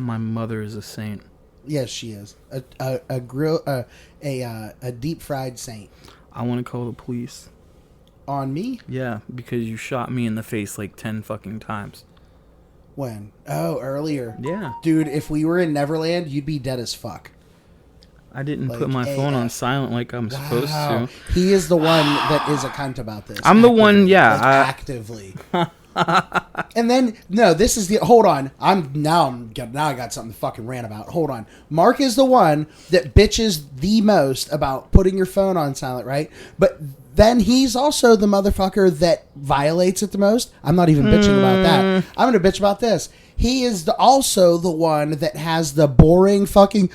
My mother is a saint. Yes, she is. A deep fried saint. I want to call the police. On me? Yeah, because you shot me in the face like 10 fucking times. When? Oh, earlier. Yeah. Dude, if we were in Neverland, you'd be dead as fuck. I didn't put my phone on silent like I'm supposed to. He is the one that is a cunt about this. I'm the one, yeah. Actively. And then, no, this is the... Hold on. Now I got something to fucking rant about. Hold on. Mark is the one that bitches the most about putting your phone on silent, right? But... then he's also the motherfucker that violates it the most. I'm not even bitching about that. I'm going to bitch about this. He is also the one that has the boring fucking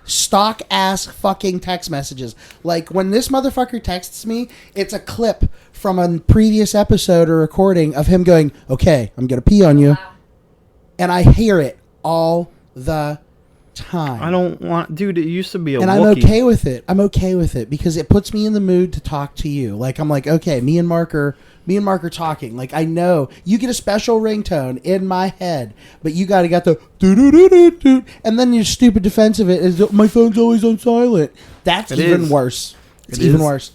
stock ass fucking text messages. Like when this motherfucker texts me, it's a clip from a previous episode or recording of him going, "Okay, I'm going to pee on you." Wow. And I hear it all the time. I don't want... Dude, it used to be a and Wookiee. I'm okay with it. I'm okay with it because it puts me in the mood to talk to you. Like, I'm like, okay, me and Mark are talking. Like, I know you get a special ringtone in my head, but you got the do-do-do-do-do. And then your stupid defense of it is, my phone's always on silent. That's even worse. It's even worse.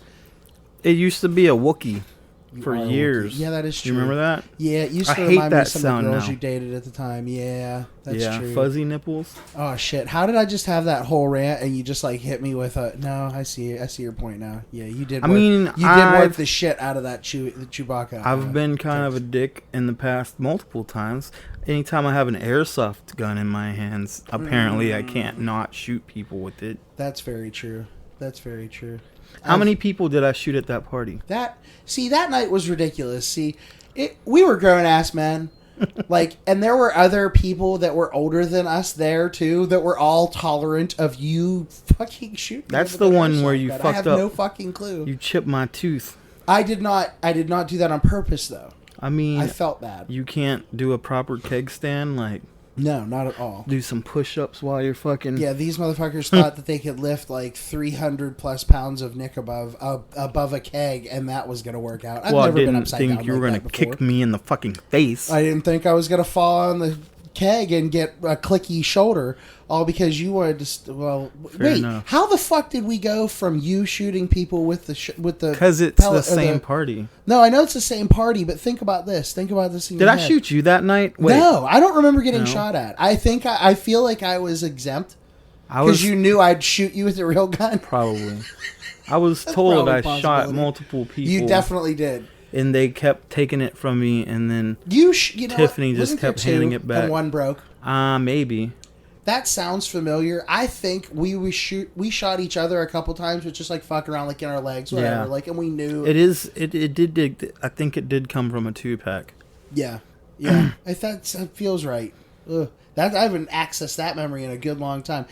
It used to be a Wookiee for years. Yeah, that is true. You remember that? Yeah, it used to I remind hate me that of some sound of the girls now. you dated at the time. Yeah, that's true. Fuzzy nipples. Oh shit! How did I just have that whole rant and you just like hit me with a? No, I see your point now. Yeah, you did. You did work the shit out of that Chewbacca. I've been kind of a dick in the past multiple times. Anytime I have an airsoft gun in my hands, apparently I can't not shoot people with it. That's very true. How many people did I shoot at that party? That night was ridiculous. We were grown ass men. Like, and there were other people that were older than us there too that were all tolerant of you fucking shooting. That's the one where you fucked up. I have no fucking clue. You chipped my tooth. I did not do that on purpose though. I mean, I felt bad. You can't do a proper keg stand, like... No, not at all. Do some push-ups while you're fucking... Yeah, these motherfuckers thought that they could lift like 300 plus pounds of Nick above a keg, and that was going to work out. I've never been upside down. I didn't think you were going to kick me in the fucking face. I didn't think I was going to fall on the keg and get a clicky shoulder, all because you wanted to... Fair enough. How the fuck did we go from you shooting people with the... Because it's the same party. No, I know it's the same party, but think about this. Did I shoot you that night? Wait. No, I don't remember getting shot at. I think I feel like I was exempt because you knew I'd shoot you with a real gun. Probably. I was told I shot multiple people. You definitely did. And they kept taking it from me, and then Tiffany just kept handing it back. And one broke. Maybe. That sounds familiar. I think we shot each other a couple times, but just like fuck around, like in our legs, whatever. Yeah. Like, and we knew it did. I think it did come from a 2-pack. Yeah. That feels right. Ugh. I haven't accessed that memory in a good long time.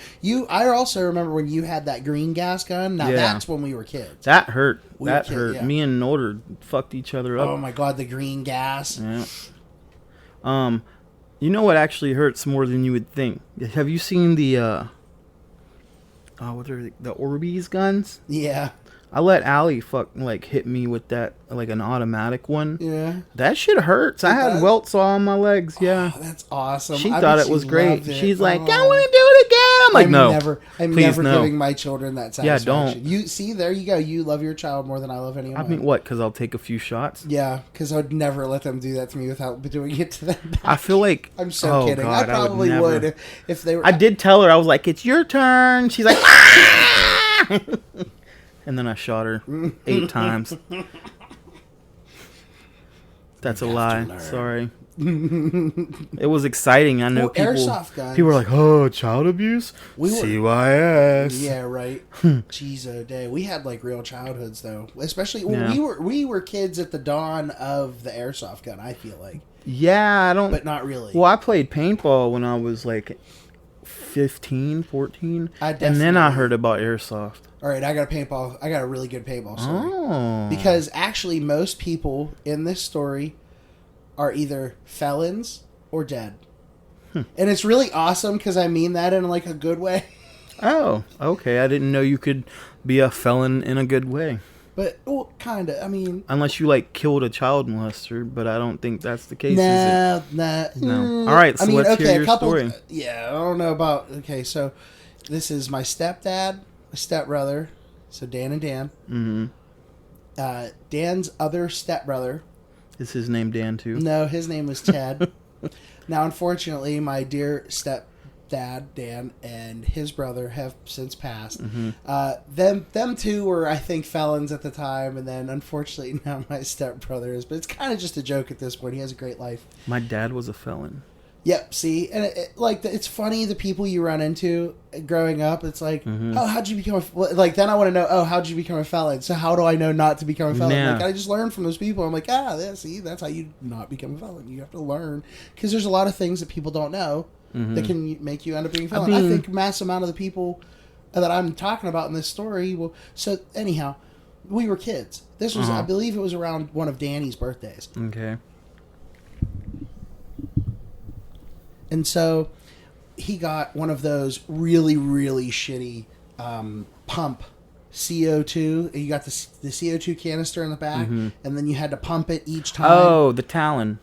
I also remember when you had that green gas gun. Now that's when we were kids. That hurt. That hurt. Yeah. Me and Nolder fucked each other up. Oh my god, the green gas. Yeah. You know what actually hurts more than you would think? Have you seen the what are the Orbeez guns? Yeah. I let Allie hit me with that, like an automatic one. Yeah. That shit hurts. I had welts all on my legs. Yeah. Oh, that's awesome. She thought it was great. She's like, I want to do it again. I'm like, no. I'm never giving my children that satisfaction. Yeah, don't. You see, there you go. You love your child more than I love anyone. I mean, what? Because I'll take a few shots? Yeah, because I would never let them do that to me without doing it to them back. I feel like... I'm so kidding. God, I probably would if they were... I did tell her. I was like, it's your turn. She's like... And then I shot her 8 times. That's a lie. Sorry. It was exciting. I know people were like, oh, child abuse? CYS. Yeah, right. Jeez, oh day. We had like real childhoods though. Especially we were kids at the dawn of the airsoft gun, I feel like. Yeah, but not really. Well, I played paintball when I was like 15, 14. And then I heard about airsoft. All right, I got a really good paintball story. Oh. Because actually most people in this story are either felons or dead. And it's really awesome because I mean that in like a good way. Oh, okay. I didn't know you could be a felon in a good way. But, well, kind of. I mean... Unless you, like, killed a child molester, but I don't think that's the case, Nah. is it? No. All right, so let's hear your story. Yeah, I don't know about... Okay, so this is my stepdad, my stepbrother, so Dan and Dan. Mm-hmm. Dan's other stepbrother. Is his name Dan, too? No, his name was Ted. Now, unfortunately, my dear stepdad, Dan, and his brother have since passed. Mm-hmm. Them two were, I think, felons at the time, and then, unfortunately, now my stepbrother is. But it's kind of just a joke at this point. He has a great life. My dad was a felon. Yep, see? And it's funny, the people you run into growing up. It's like, oh, how'd you become like, then I want to know, oh, how'd you become a felon? So how do I know not to become a felon? Yeah. Like, I just learned from those people. I'm like, see, that's how you not become a felon. You have to learn. Because there's a lot of things that people don't know that can make you end up being a felon. I think mass amount of the people that I'm talking about in this story, so anyhow, we were kids. This was, I believe it was around one of Danny's birthdays. Okay. And so he got one of those really, really shitty pump CO2. You got the CO2 canister in the back, and then you had to pump it each time. Oh, the Talon.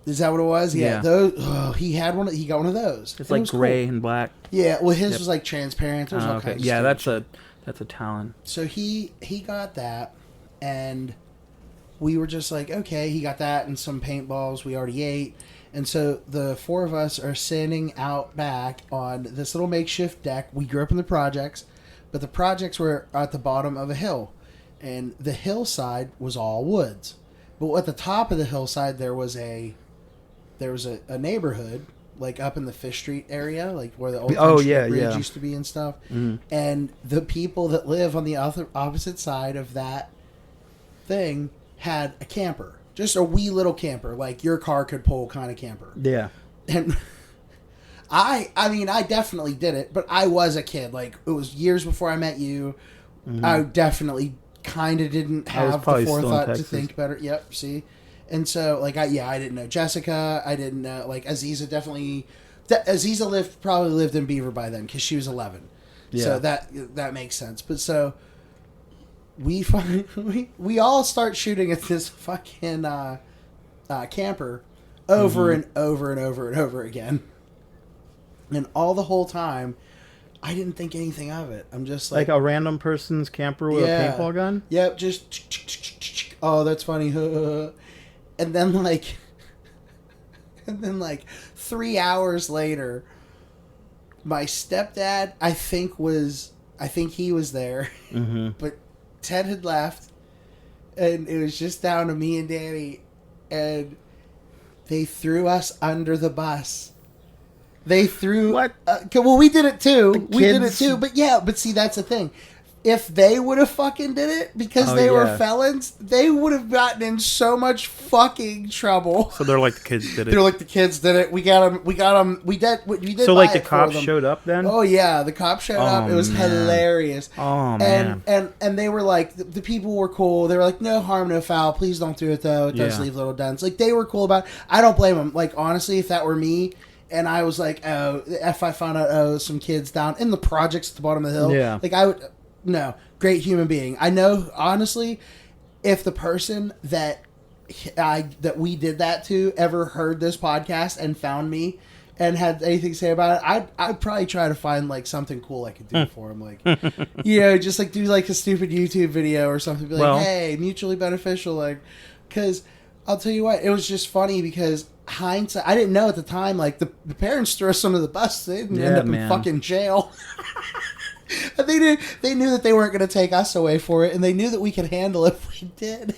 Is that what it was? Yeah. Those. Oh, he got one of those. It's like gray and black. Yeah. Well, his was like transparent. There was all kinds of stuff. that's a Talon. So he got that, and we were just like, okay, he got that and some paintballs we already ate. And so the four of us are sitting out back on this little makeshift deck. We grew up in the projects, but the projects were at the bottom of a hill. And the hillside was all woods. But at the top of the hillside, there was a neighborhood, like up in the Fish Street area, like where the old bridge used to be and stuff. And the people that live on the opposite side of that thing had a camper. Just a wee little camper, like your car could pull kind of camper. Yeah. And I mean, I definitely did it, but I was a kid. Like, it was years before I met you. I definitely kind of didn't have the forethought to think better. Yep, see? And so, like, I didn't know Jessica. I didn't know, like, Aziza definitely... Aziza probably lived in Beaver by then, because she was 11. Yeah. So that makes sense. But so... We all start shooting at this fucking camper over and over and over and over again. And all the whole time, I didn't think anything of it. I'm just like... Like a random person's camper with a paintball gun? Yep, just... Oh, that's funny. And then, like... 3 hours later, my stepdad, I think he was there. But... Ted had left, and it was just down to me and Danny, and they threw us under the bus. They threw... What? Well, we did it too. But see, that's the thing. If they would have fucking did it, because they were felons, they would have gotten in so much fucking trouble. So they're like, the kids did it. They're like, the kids did it. We got them. We did. So like the cops showed up then? Oh yeah, the cops showed up. It was hilarious. Oh man. And they were like, the people were cool. They were like, no harm, no foul. Please don't do it though. It does leave little dents. Like, they were cool about it. I don't blame them. Like, honestly, if that were me, and I was like, if I found out, some kids down in the projects at the bottom of the hill, like, I would... No, great human being. I know, honestly, if the person that we did that to ever heard this podcast and found me and had anything to say about it, I'd probably try to find, like, something cool I could do for him. Like, just, like, do, like, a stupid YouTube video or something. Be like, hey, mutually beneficial. Like, because I'll tell you what, it was just funny because hindsight, I didn't know at the time, like, the parents threw us under the bus. They didn't end up in fucking jail. They knew that they weren't going to take us away for it, and they knew that we could handle it if we did.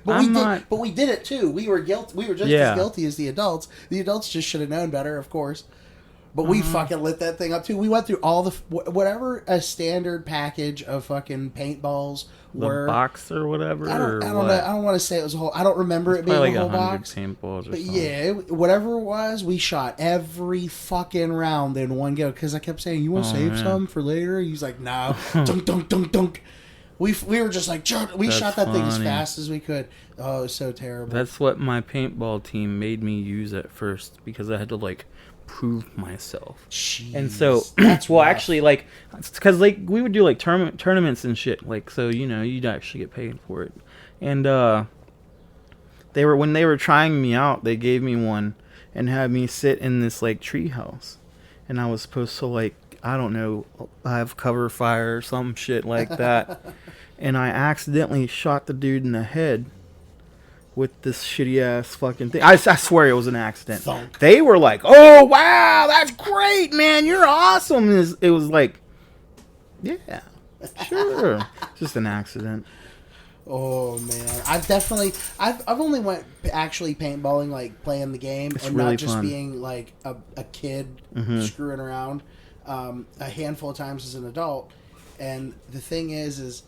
But we did it too. We were guilty. We were just as guilty as the adults. The adults just should have known better, of course. But we fucking lit that thing up too. We went through all the whatever a standard package of fucking paintballs were. The box or whatever. I don't know. I don't want to say it was a whole. I don't remember it being like a whole box. Paintballs or but something. Whatever it was, we shot every fucking round in one go. Because I kept saying, "You want to save some for later?" He's like, "No." Dunk, dunk, dunk, dunk. We were just like, we shot that thing as fast as we could. Oh, it was so terrible. That's what my paintball team made me use at first, because I had to, like, prove myself. Jeez, And so, that's well, rough. actually, like, because like we would do like tournaments and shit, like, so you'd actually get paid for it. And when they were trying me out, they gave me one and had me sit in this like tree house, and I was supposed to, like, I don't know, have cover fire or some shit like that. And I accidentally shot the dude in the head with this shitty ass fucking thing. I swear it was an accident. Thunk. They were like, "Oh wow, that's great, man! You're awesome." It was like, yeah, sure, just an accident. Oh man, I've only went actually paintballing, like playing the game, It's and really not just fun. being like a kid screwing around. A handful of times as an adult, and the thing is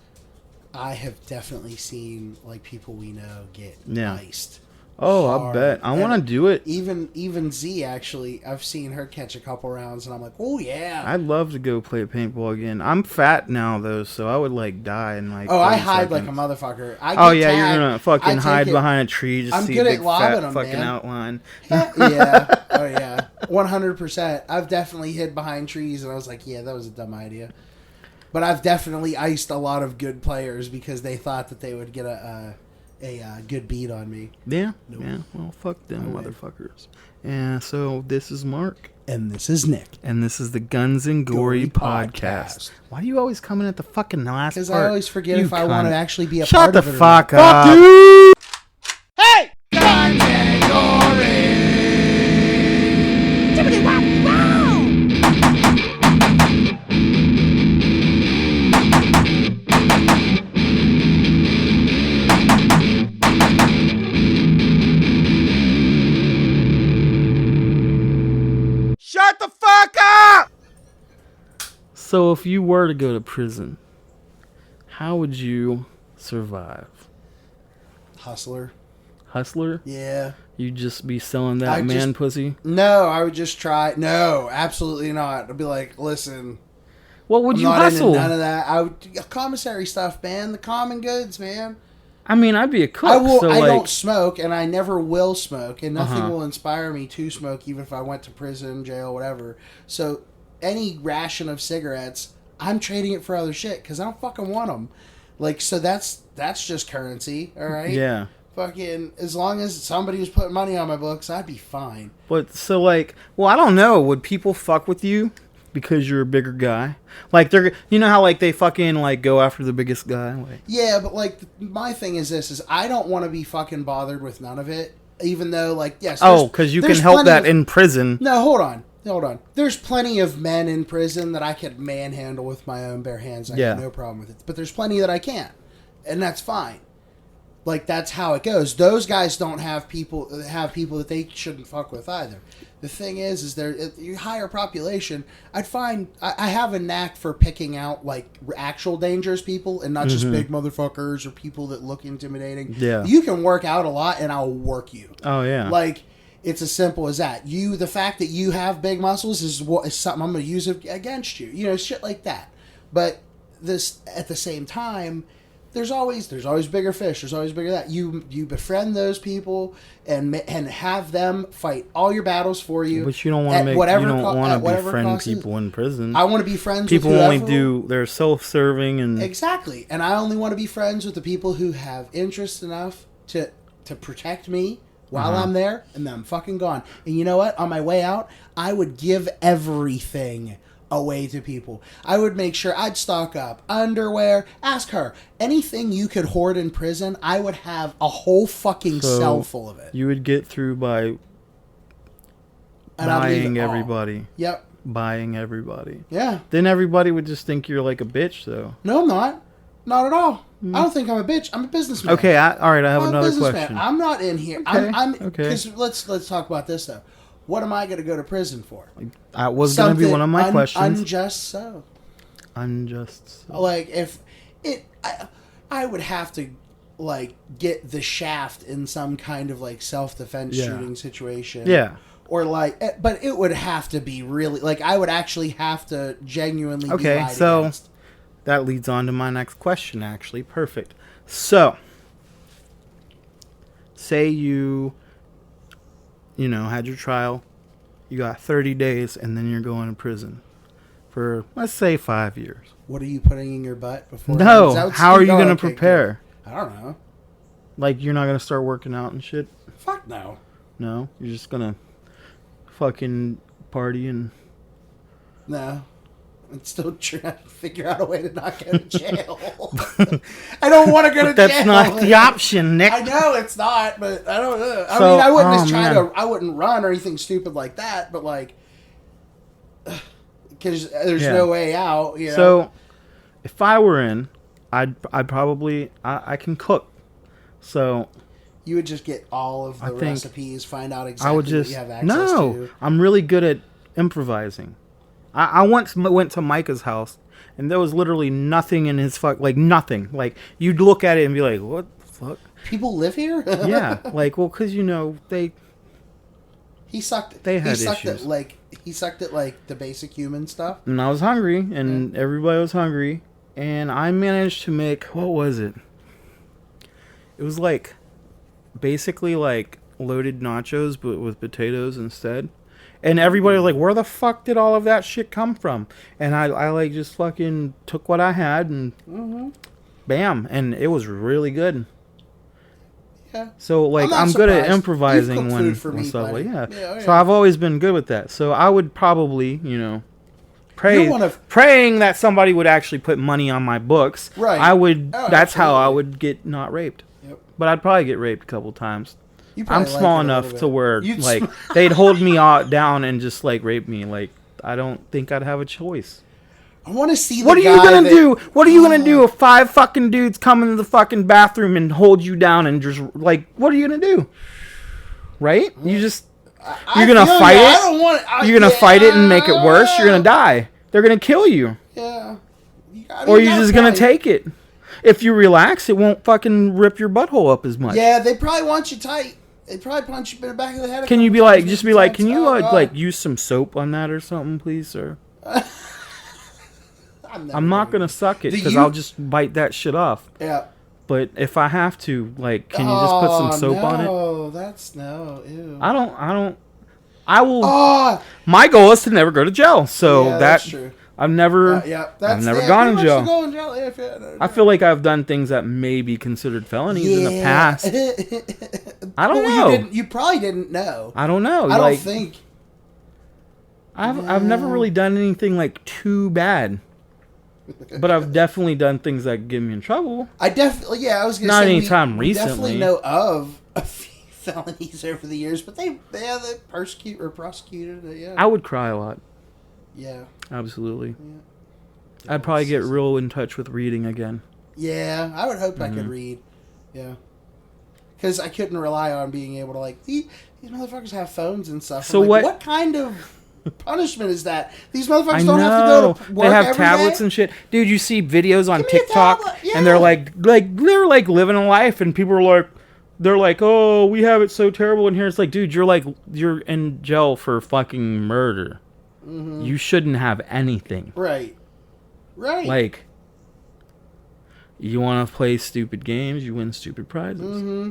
I have definitely seen like people we know get iced. Oh, hard. I bet. I want to do it. Even Z, actually, I've seen her catch a couple rounds, and I'm like, oh yeah. I'd love to go play paintball again. I'm fat now though, so I would like die in like. Oh, I 30 hide seconds. like a motherfucker. Oh yeah, you're gonna fucking hide it. behind a tree, just I'm see good a at big lobbing fat them, fucking man. outline. Yeah. Oh yeah. 100%. I've definitely hid behind trees, and I was like, yeah, that was a dumb idea. But I've definitely iced a lot of good players because they thought that they would get a good beat on me. Yeah, Nope. yeah. Well, fuck them No way. motherfuckers. And so this is Mark, And this is Nick. and this is the Guns and Gory Gory Podcast. Podcast. Why do you always come in at the fucking last part? Because I always forget You if I want to cunt. actually be a Shut part the of it. fuck or not. up. Fuck you! Hey! Guns and Gory. Tippity wop wow. Shut the fuck up! So if you were to go to prison, how would you survive? Hustler. Hustler? Yeah. You'd just be selling that man pussy? No, I would just try. No, absolutely not. I'd be like, listen. What would I'm you not hustle? into none of that. I would commissary stuff, man. The common goods, man. I mean, I'd be a cook. I will. So I like, don't smoke, and I never will smoke, and nothing Uh-huh. will inspire me to smoke, even if I went to prison, jail, whatever. So, any ration of cigarettes, I'm trading it for other shit because I don't fucking want them. Like, so that's just currency, all right? Yeah. Fucking, as long as somebody was putting money on my books, I'd be fine. But so like, well, I don't know. Would people fuck with you because you're a bigger guy? Like they're, you know how like they fucking like go after the biggest guy? Like, Yeah, but like my thing is this: is I don't want to be fucking bothered with none of it. Even though, like, yes, oh, because you can there's help plenty that of- in prison. No, hold on. There's plenty of men in prison that I could manhandle with my own bare hands. I Yeah. have no problem with it. But there's plenty that I can't, and that's fine. Like, that's how it goes. Those guys don't have people that they shouldn't fuck with either. The thing is there you higher population. I have a knack for picking out like actual dangerous people and not just big motherfuckers or people that look intimidating. Yeah. You can work out a lot, and I'll work you. Oh yeah. Like, it's as simple as that. The fact that you have big muscles is something I'm going to use against you. You know, shit like that. But this, at the same time, there's always bigger fish. There's always bigger that. You befriend those people and have them fight all your battles for you. But you don't want to befriend people in prison. I want to be friends people with only they're self-serving and Exactly. And I only want to be friends with the people who have interest enough to protect me while I'm there, and then I'm fucking gone. And you know what? On my way out, I would give everything away to people. I would make sure I'd stock up underwear. Ask her. Anything you could hoard in prison, I would have a whole fucking So, cell full of it. you would get through by And I'd leave buying it all. everybody. Yep. Buying everybody. Yeah. Then everybody would just think you're like a bitch, though. No, I'm not. Not at all. I don't think I'm a bitch. I'm a businessman. Okay, all right. I have I'm a another businessman. question. I'm not in here. Okay, I'm okay. Because let's talk about this though. What am I going to go to prison for? That was going to be one of my questions. Unjust so. Unjust. Like if I would have to like get the shaft in some kind of like self-defense Yeah. shooting situation. Yeah. Or like, but it would have to be really like I would actually have to genuinely. Okay, be lied so against. that leads on to my next question. Actually, perfect. So, say you had your trial, You got 30 days, and then you're going to prison for, let's say, 5 years. What are you putting in your butt before? No, how are you going to okay, prepare? good. I don't know. Like, you're not going to start working out and shit? Fuck no. No? You're just going to fucking party and... No. I'm still trying to figure out a way to not go to jail. I don't want to go to jail. That's not the option, Nick. I know it's not, but I don't know. I So, mean, I wouldn't just man. I wouldn't run or anything stupid like that, but like, because there's no way out. You know? So, if I were in, I'd probably I can cook. So you would just get all of the think recipes, find out exactly I would what just you have access to. I'm really good at improvising. I once went to Micah's house, and there was literally nothing in his nothing. Like, you'd look at it and be like, "What the fuck?" People live here. Yeah, like, well, because he sucked. They had he sucked issues. He sucked at like the basic human stuff. And I was hungry, and everybody was hungry, and I managed to make, what was it? It was like basically like loaded nachos, but with potatoes instead. And everybody was like, where the fuck did all of that shit come from? And I like just fucking took what I had and bam. And it was really good. Yeah. So like I'm good at improvising when stuff like yeah. So I've always been good with that. So I would probably, praying that somebody would actually put money on my books. Right. I would that's how I absolutely. would get not raped. Yep. But I'd probably get raped a couple times. I'm like small it a enough little to bit. where You'd like they'd hold me down and just like rape me. Like I don't think I'd have a choice. I want to see. What are you gonna do? What are you gonna do if 5 fucking dudes come into the fucking bathroom and hold you down and just like what are you gonna do? Right? You just you're gonna fight it. I don't want. You're gonna fight it and make it worse. You're gonna die. They're gonna kill you. Yeah. Or you're just gonna take it. If you relax, it won't fucking rip your butthole up as much. Yeah, they probably want you tight. They probably punch you in the back of the head. Can you be like, just be like, can you like use some soap on that or something, please, sir? I'm not gonna suck it because I'll just bite that shit off. Yeah. But if I have to, like, can you just put some soap on it? No, that's no. Ew. I will. Oh, My goal is to never go to jail. So yeah, that's true. I've never. I've never gone to jail. I feel like I've done things that may be considered felonies in the past. I don't know. You probably didn't know. I don't know. I don't think. I've never really done anything like too bad. But I've definitely done things that get me in trouble. I was gonna say not anytime we recently. Definitely know of a few felonies over the years, but they persecute or prosecuted. Yeah, I would cry a lot. Yeah, absolutely. Yeah. I'd probably get real in touch with reading again. Yeah, I would hope I could read. Yeah, because I couldn't rely on being able to like these motherfuckers have phones and stuff. So what kind of punishment is that? These motherfuckers don't have to go to work. They have every tablets day? And shit. Dude, you see videos on Give me a TikTok tablet, yeah. and they're like living a life and people are like, "Oh, we have it so terrible in here." It's like, dude, you're in jail for fucking murder. Mm-hmm. You shouldn't have anything. Right. Like, you want to play stupid games, you win stupid prizes. Mm-hmm.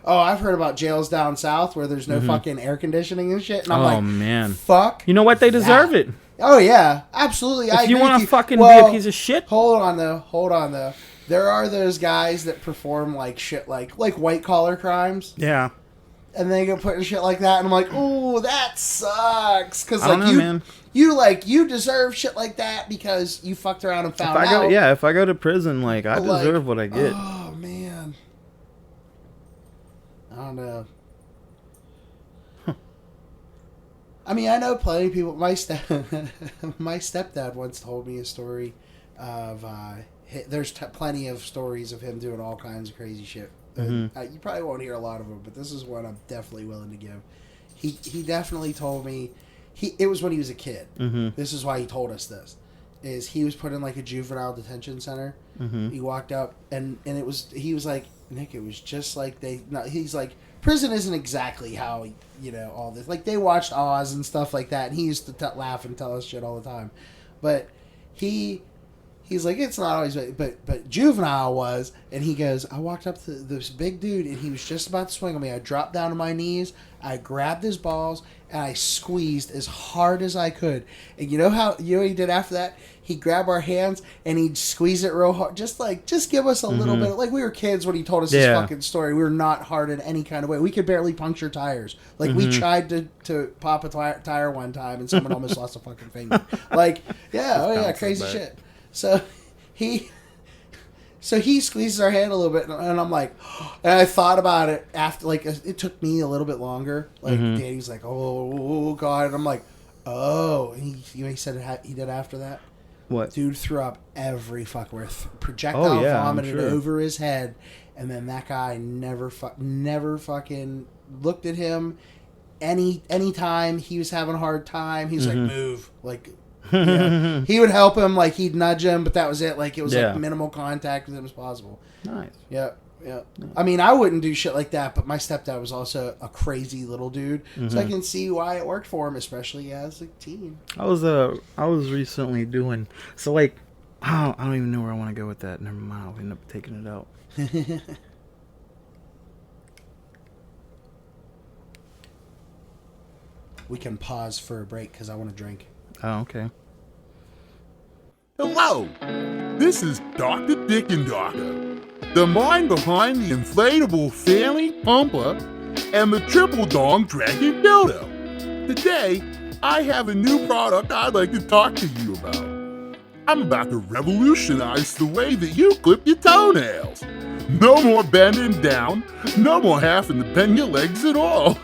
Oh, I've heard about jails down south where there's no fucking air conditioning and shit. And I'm like, man. Fuck. You know what? They deserve it. Oh, yeah. Absolutely. If you want to fucking be a piece of shit. Hold on, though. There are those guys that perform like shit like white collar crimes. Yeah. And they get put in shit like that. And I'm like, ooh, that sucks. Because man. You deserve shit like that because you fucked around and found out. If I go to prison, like, I deserve what I get. Oh, man. I don't know. I mean, I know plenty of people. My stepdad once told me a story of. There's plenty of stories of him doing all kinds of crazy shit. Mm-hmm. You probably won't hear a lot of them, but this is one I'm definitely willing to give. He definitely told me. It was when he was a kid. Mm-hmm. This is why he told us this. Is he was put in like a juvenile detention center. Mm-hmm. He walked up and he was like, Nick, it was just like he's like, prison isn't exactly how, all this. Like, they watched Oz and stuff like that, and he used to laugh and tell us shit all the time. But he He's like, it's not always, but Juvenile was, and he goes, I walked up to this big dude, and he was just about to swing on me. I dropped down to my knees, I grabbed his balls, and I squeezed as hard as I could. And you know what he did after that? He'd grab our hands, and he'd squeeze it real hard, just give us a little bit, like we were kids when he told us this fucking story. We were not hard in any kind of way. We could barely puncture tires. Like, we tried to pop a tire one time, and someone almost lost a fucking finger. Like, crazy shit. So he squeezes our hand a little bit, and I'm like, and I thought about it after, like, it took me a little bit longer. Like, Danny's like, oh God, and I'm like, oh, and he said he did after that. What? Dude threw up every fucking projectile vomited over his head, and then that guy never fucking looked at him. Any time he was having a hard time, he's like, move, like. Yeah. He would help him, like he'd nudge him, but that was it. Like, it was like minimal contact with him as possible. Nice. Yeah. I mean, I wouldn't do shit like that, but my stepdad was also a crazy little dude, so I can see why it worked for him, especially as a teen. I was recently doing so, like, I don't even know where I want to go with that. Never mind, I'll end up taking it out. We can pause for a break because I want to drink. Oh, okay. Hello, this is Dr. Dickendorfer, the mind behind the inflatable family pumper and the triple dong dragon dildo. Today, I have a new product I'd like to talk to you about. I'm about to revolutionize the way that you clip your toenails. No more bending down, no more having to bend your legs at all.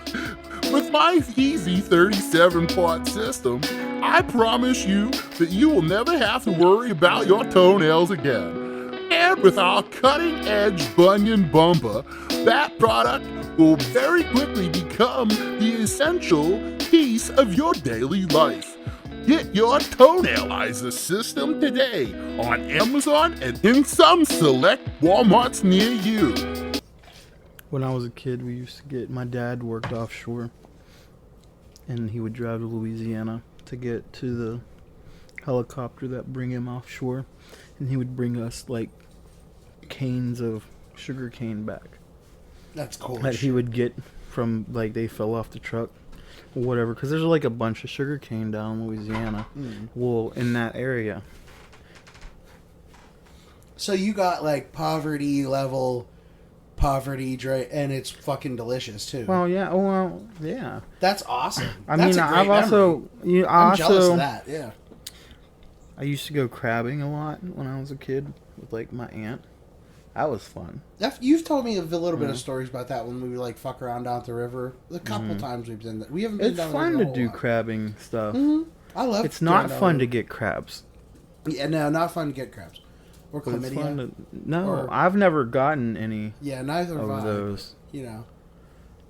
With my easy 37-part system, I promise you that you will never have to worry about your toenails again. And with our cutting-edge bunion bumper, that product will very quickly become the essential piece of your daily life. Get your toenailizer system today on Amazon and in some select Walmarts near you. When I was a kid, my dad worked offshore, and he would drive to Louisiana to get to the helicopter that bring him offshore, and he would bring us, like, canes of sugar cane back. That's cool. That he would get from, like, they fell off the truck or whatever, because there's, like, a bunch of sugar cane down in Louisiana. Well, in that area. So you got, like, poverty, and it's fucking delicious too. Well, yeah. That's awesome. I mean, I'm jealous of that. Yeah. I used to go crabbing a lot when I was a kid with, like, my aunt. That was fun. You've told me a little bit of stories about that when we would, like, fuck around down the river. A couple times we've done that. We haven't been It's down fun the to river do a lot. crabbing stuff. I love. It's not fun to get crabs. Yeah, no, not fun to get crabs. Or But it's fun chlamydia. I've never gotten any Yeah, neither have of I. those. You know,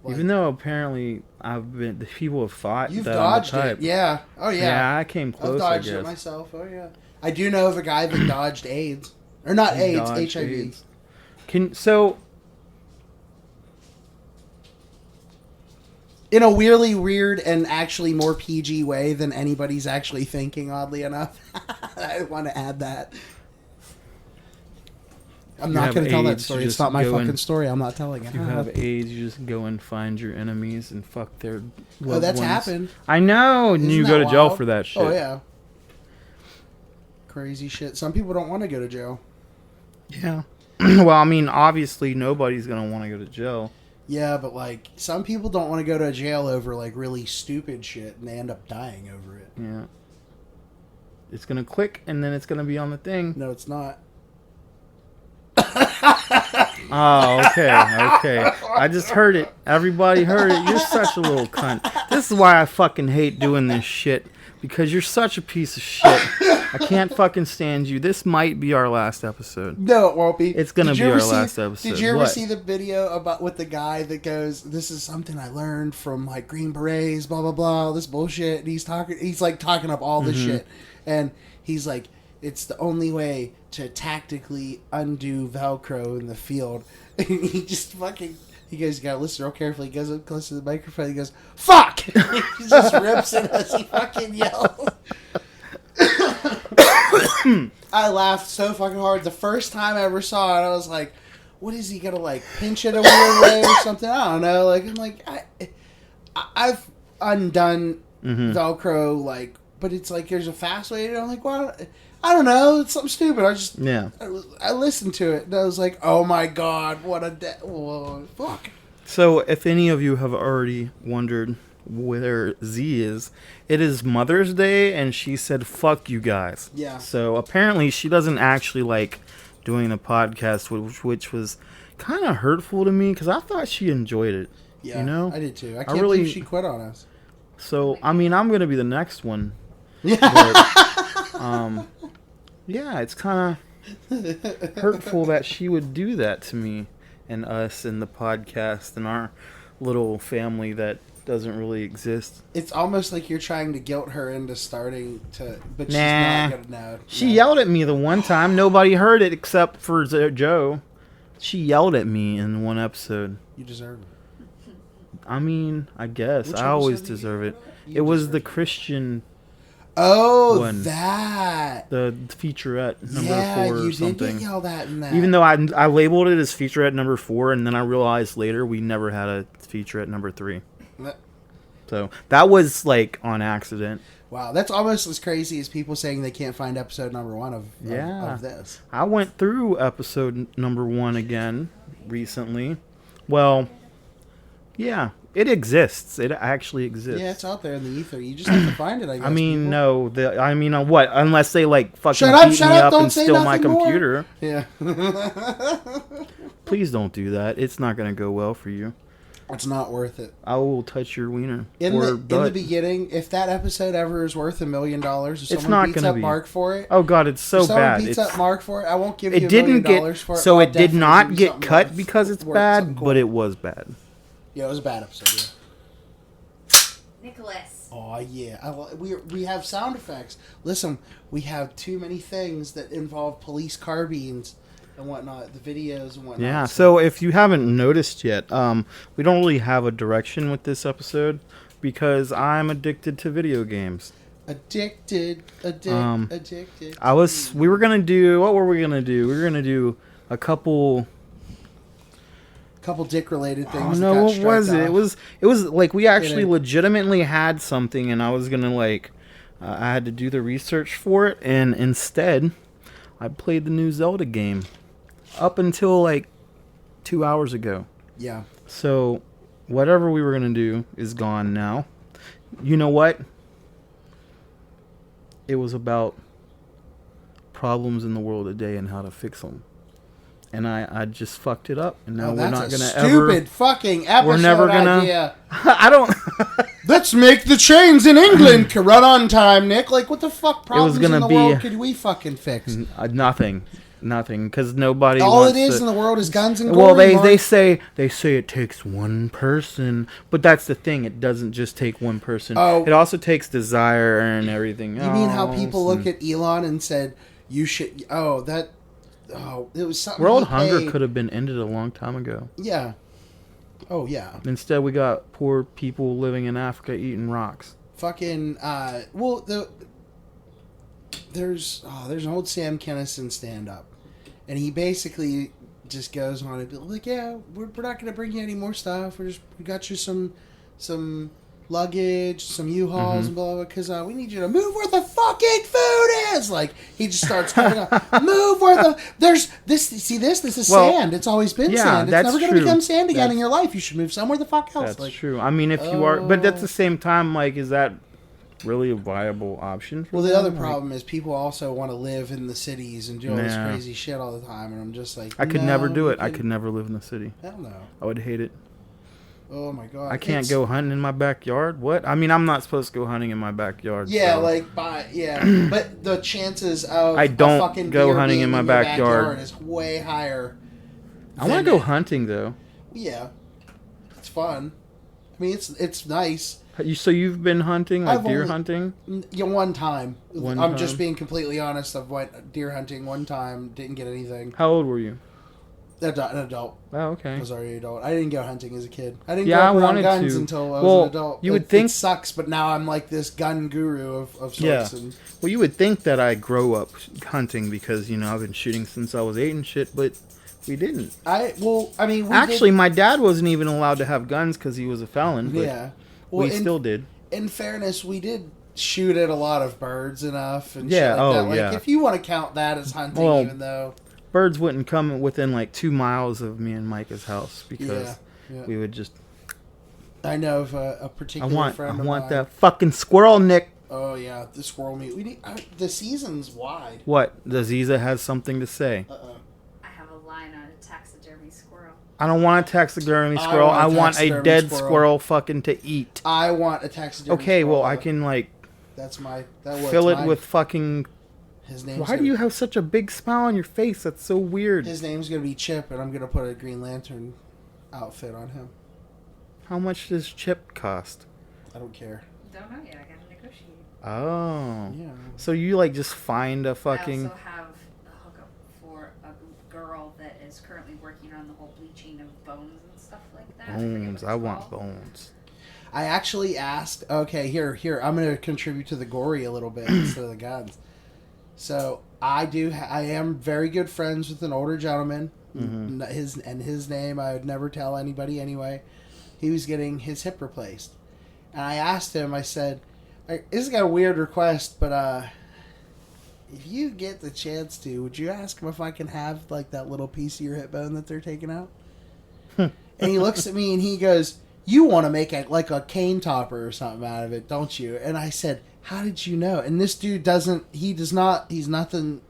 Even though apparently the people have fought you've that I'm the dodged type. it. Yeah. Oh yeah. Yeah, I came close. I've dodged I guess. it myself. Oh yeah. I do know of a guy that dodged AIDS, or not He AIDS, dodged HIV. AIDS. In a weirdly weird and actually more PG way than anybody's actually thinking, oddly enough. I want to add that. I'm not going to tell that AIDS, story. you It's just not my go fucking in- story. I'm not telling it. If you have AIDS, you just go and find your enemies and fuck their loved Oh, that's ones. happened. I know, and Isn't you that go to jail wild? for that shit. Oh, yeah. Crazy shit. Some people don't want to go to jail. Yeah. Well, I mean, obviously nobody's gonna want to go to jail. Yeah, but, like, some people don't want to go to jail over, like, really stupid shit, and they end up dying over it. Yeah. It's gonna click, and then it's gonna be on the thing. No, it's not. Oh, okay. I just heard it. Everybody heard it. You're such a little cunt. This is why I fucking hate doing this shit. Because you're such a piece of shit. I can't fucking stand you. This might be our last episode. No, it won't be. It's gonna Did you be ever our see- last episode. Did you ever What? see the video about with the guy that goes, "This is something I learned from, like, Green Berets, blah blah blah, all this bullshit." And he's like talking up all this shit, and he's like, "It's the only way to tactically undo Velcro in the field." And he just fucking. He goes, "You gotta listen real carefully." He goes up close to the microphone. He goes, "Fuck!" He just rips it as he fucking yells. I laughed so fucking hard. The first time I ever saw it, I was like, what is he gonna like pinch it a weird way or something? I don't know. Like I'm like I've undone Velcro like, but it's like there's a fast way. And I'm like, well, I don't know. It's something stupid. I listened to it and I was like, oh my god, what a whoa, fuck. So if any of you have already wondered where Z is, it is Mother's Day and she said fuck you guys. Yeah. So apparently she doesn't actually like doing the podcast, which was kind of hurtful to me because I thought she enjoyed it. Yeah, you know? I did too. I can't believe she quit on us. So, I mean, I'm going to be the next one. Yeah. But, yeah, it's kind of hurtful that she would do that to me and us and the podcast and our little family that doesn't really exist. It's almost like you're trying to guilt her into starting to, but she's Nah. not going to know. She yelled at me the one time. Nobody heard it except for Joe. She yelled at me in one episode. You deserve it. I mean, I guess. Which I always episode did you deserve it. You It was deserve the it. Christian, Oh, one. that. the featurette number Yeah, 4 or you something. did get yelled at in that. Even though I labeled it as featurette number 4, and then I realized later we never had a featurette number 3. So that was like on accident. Wow, that's almost as crazy as people saying they can't find episode number 1 of this. I went through episode number 1 again recently. Well, yeah, it exists. It actually exists. Yeah, it's out there in the ether. You just have to find it, I guess. I mean, people. no. What? Unless they like fucking Shut up, beat shut me up, up don't and say steal my nothing more. computer. Yeah. Please don't do that. It's not going to go well for you. It's not worth it. I will touch your wiener. In or the butt. beginning, if that episode ever is worth $1 million, if It's someone not beats gonna up be. Mark for it, Oh god, it's so if someone bad. beats It's, up Mark for it, I won't give you it $1 didn't million get for it. so I'll it did definitely not give you get something cut worth- because it's worth bad, something cool. but it was bad. Yeah, it was a bad episode. Yeah. Nicholas. Oh yeah, we have sound effects. Listen, we have too many things that involve police carbines and whatnot, the videos and whatnot. Yeah. So if you haven't noticed yet, we don't really have a direction with this episode because I'm addicted to video games. Addicted. We were gonna do. What were we gonna do? We were gonna do a couple. Couple dick related Oh things. no! that got What was striked it? off. It was like we actually Kidding. legitimately had something, and I was gonna like, I had to do the research for it, and instead, I played the new Zelda game up until like 2 hours ago. Yeah. So, whatever we were gonna do is gone now. You know what? It was about problems in the world today and how to fix them. And I just fucked it up, and now Oh, we're that's not a gonna stupid fucking episode We're never gonna- idea. I don't. Let's make the trains in England run on time, Nick. Like, what the fuck problems gonna in the be- world could we fucking fix? Nothing, because nobody. All wants it is to, in the world is guns and gory. well, they Mark. say it takes one person, but that's the thing. It doesn't just take one person. Oh. It also takes desire and everything else. You mean how people look at Elon and said you should? It was something. world he hunger paid. could have been ended a long time ago. Yeah. Oh yeah. Instead, we got poor people living in Africa eating rocks. Fucking. There's an old Sam Kinison stand up, and he basically just goes on and be like, yeah, we're not gonna bring you any more stuff. We got you some luggage, some U-Hauls, and blah blah. Because we need you to move where the fucking food is. Like he just starts coming up, move where the there's this. See this is Well, sand. It's always been yeah, sand. It's that's never gonna true. become sand again That's- in your life. You should move somewhere the fuck else. That's Like, true. I mean, if you are, but at the same time, like, is that really a viable option? For Well, the them? other Like, problem is people also want to live in the cities and do all this Nah. crazy shit all the time, and I'm just like, I could no, never do you it. I can- could never live in the city. Hell no. I would hate it. Oh my god. I can't It's- go hunting in my backyard. What? I mean, I'm not supposed to go hunting in my backyard. Yeah, so- but the chances of I don't a fucking go deer hunting being in my your backyard. is way higher. I want to go hunting though. Yeah, it's fun. I mean, it's nice. So you've been hunting, like I've deer only- hunting? One time. One I'm just time? being completely honest. I've went deer hunting one time, didn't get anything. How old were you? An adult. Oh, okay. I was already an adult. I didn't go hunting as a kid. I didn't Yeah, go I up around wanted guns to. until I was Well, an adult. you would think- it sucks, but now I'm like this gun guru of sorts. Yeah. And Well, you would think that I grow up hunting because, you know, I've been shooting since I was 8 and shit, but we didn't. we My dad wasn't even allowed to have guns because he was a felon, but yeah. Well, we still did. In fairness, we did shoot at a lot of birds enough and Yeah, shit like that. oh, Like, yeah. if you want to count that as hunting, Well, even though... Birds wouldn't come within like 2 miles of me and Micah's house because Yeah. we would just... I know of a particular I friend of want mine. that fucking squirrel, Nick. Oh, yeah, the squirrel meat. We need... the season's wide. What? Aziza has something to say. Uh-oh. I have a line on a taxidermy squirrel. I don't want a taxidermy squirrel. I want a taxidermy dead squirrel. squirrel fucking to eat. I want a taxidermy Okay, well, squirrel. I can like That's my... fill it with fucking... His name's Why do you have such a big smile on your face? That's so weird. His name's going to be Chip, and I'm going to put a Green Lantern outfit on him. How much does Chip cost? I don't care. Don't know yet. I gotta negotiate. Oh. Yeah. So you like just find a I fucking... also have a hookup for a girl that is currently working on the whole bleaching of bones and stuff like that. forget what Bones. it's I want called. bones. I actually asked... Okay, here. I'm going to contribute to the gory a little bit instead of the guns. So, I am very good friends with an older gentleman. Mm-hmm. His name I would never tell anybody anyway. He was getting his hip replaced. And I asked him, I said, this is got a weird request, but if you get the chance to, would you ask him if I can have like that little piece of your hip bone that they're taking out? And he looks at me and he goes, you want to make like a cane topper or something out of it, don't you? And I said, how did you know? And this dude he's nothing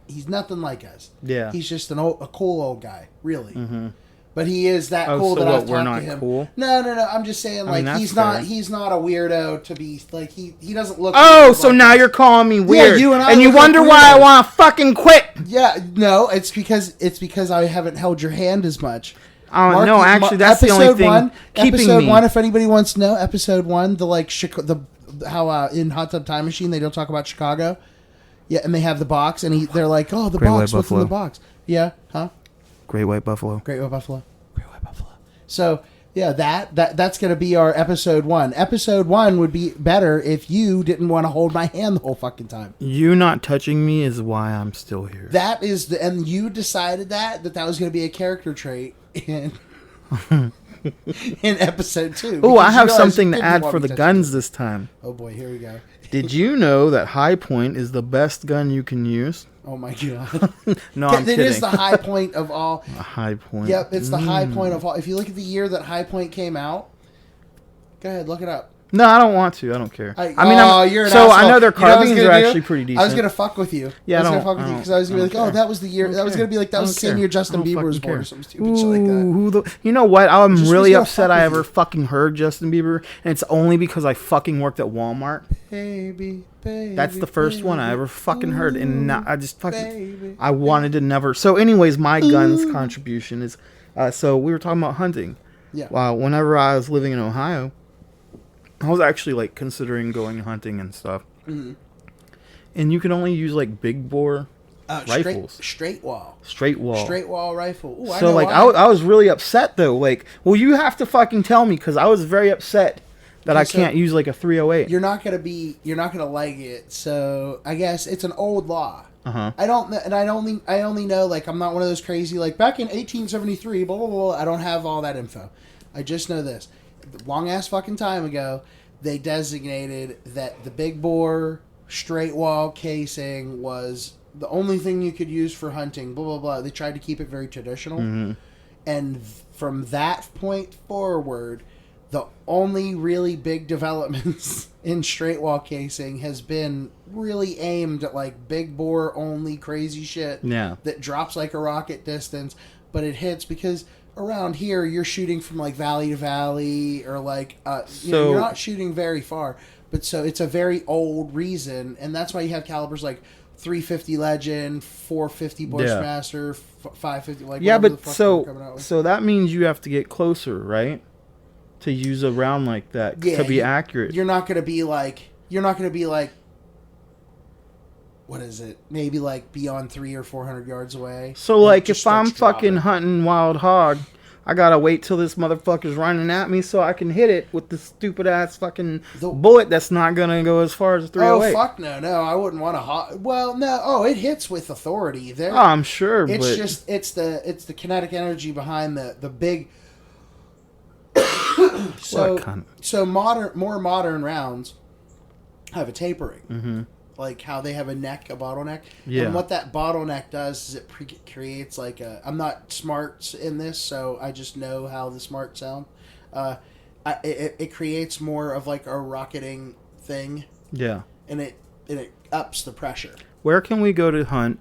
like us. Yeah. He's just a cool old guy, really. Mm-hmm. But he is that Oh, cool so that what, I've we're talked not to him. cool? No. I'm just saying, I mean, like, that's he's not a weirdo to be like he doesn't look. Oh, so like now us. you're calling me weird, you and I you look like wonder why I weirdos. want to fucking quit. Yeah, no, it's because I haven't held your hand as much. Oh no, actually, that's the only thing keeping episode me. 1, if anybody wants to know, episode 1, the like how in Hot Tub Time Machine they don't talk about Chicago. Yeah, and they have the box, and they're like, oh, the Great box, White what's in the Buffalo. box? Yeah, huh? Great White Buffalo. Great White Buffalo. Great White Buffalo. So, yeah, that's going to be our episode 1. Episode 1 would be better if you didn't want to hold my hand the whole fucking time. You not touching me is why I'm still here. That is and you decided that was going to be a character trait in episode 2. Oh, I because you have realize something you to didn't add want for me the touching guns you. this time. Oh boy, here we go. Did you know that High Point is the best gun you can use? Oh my god. No, I'm It kidding. is the high point of all. A High Point. Yep, it's the high point of all. If you look at the year that High Point came out, go ahead, look it up. No, I don't want to. I don't care. You're an so I asshole. know their You know what I was carbines gonna are do? actually pretty decent. I was gonna fuck with you. Yeah, I was I gonna don't- fuck with you I because I was gonna be like, don't oh, care. that was the year. I That don't was care. gonna be like that I was the don't same care. year I Justin don't Bieber was fucking born or care. some stupid shit like that. Ooh, you know what? I'm Just really gonna upset fuck I with ever you. fucking heard Justin Bieber, and it's only because I fucking worked at Walmart. Baby. That's the first one I ever fucking heard, and I just fucking baby, I wanted to never. So, anyways, my guns contribution is. So we were talking about hunting. Yeah. Wow. Whenever I was living in Ohio, I was actually like considering going hunting and stuff. Mm-hmm. And you can only use like big bore rifles, Straight wall straight wall. rifle. Ooh, So like I was really upset though. Like, well, you have to fucking tell me because I was very upset that I Okay, so can't use like a 308. you're not gonna like it. So I guess it's an old law. Uh-huh. I only know, like, I'm not one of those crazy, like, back in 1873, blah, blah, blah. I don't have all that info. I just know this. Long ass fucking time ago, they designated that the big bore straight wall casing was the only thing you could use for hunting, blah, blah, blah. They tried to keep it very traditional. Mm-hmm. And from that point forward, the only really big developments in straight wall casing has been really aimed at like big bore only crazy shit Yeah. that drops like a rocket distance, but it hits because around here you're shooting from like valley to valley or like you're not shooting very far. But so it's a very old reason, and that's why you have calibers like 350 Legend, 450 Bushmaster, 550 like yeah, whatever the but fuck they're coming out with. so that means you have to get closer, right? To use a round like that Yeah, to be accurate. You're not gonna be like what is it? Maybe like beyond 300 or 400 yards away. So And it like, just if I'm starts fucking dropping. hunting wild hog, I gotta wait till this motherfucker's running at me so I can hit it with the stupid ass fucking bullet that's not gonna go as far as 308. Oh fuck no, I wouldn't want to. Well, no. Oh, it hits with authority. There. Oh, I'm sure, It's but just it's the kinetic energy behind the big. So more modern rounds have a tapering. Mm-hmm. Like how they have a bottleneck. Yeah. And what that bottleneck does is it creates like I'm not smart in this, so I just know how the smart sound. It creates more of like a rocketing thing. Yeah. And it ups the pressure. Where can we go to hunt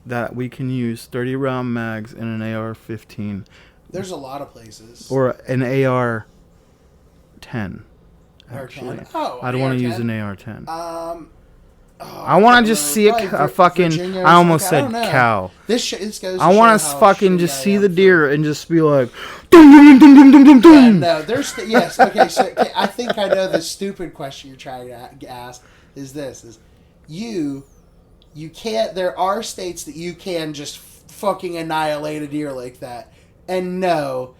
that we can use 30 round mags in an AR-15? There's a lot of places. Or an AR-10. Actually, Oh, I don't want to use an AR-10? AR-10. I want to just see a fucking. Virginia I almost like, said cow. This goes. I want to to fucking just see the deer and just be like, dum dum dum dum dum dum Yeah, dum. no, there's yes. Okay, so I think I know the stupid question you're trying to ask is this: is you can't. There are states that you can just fucking annihilate a deer like that, and no.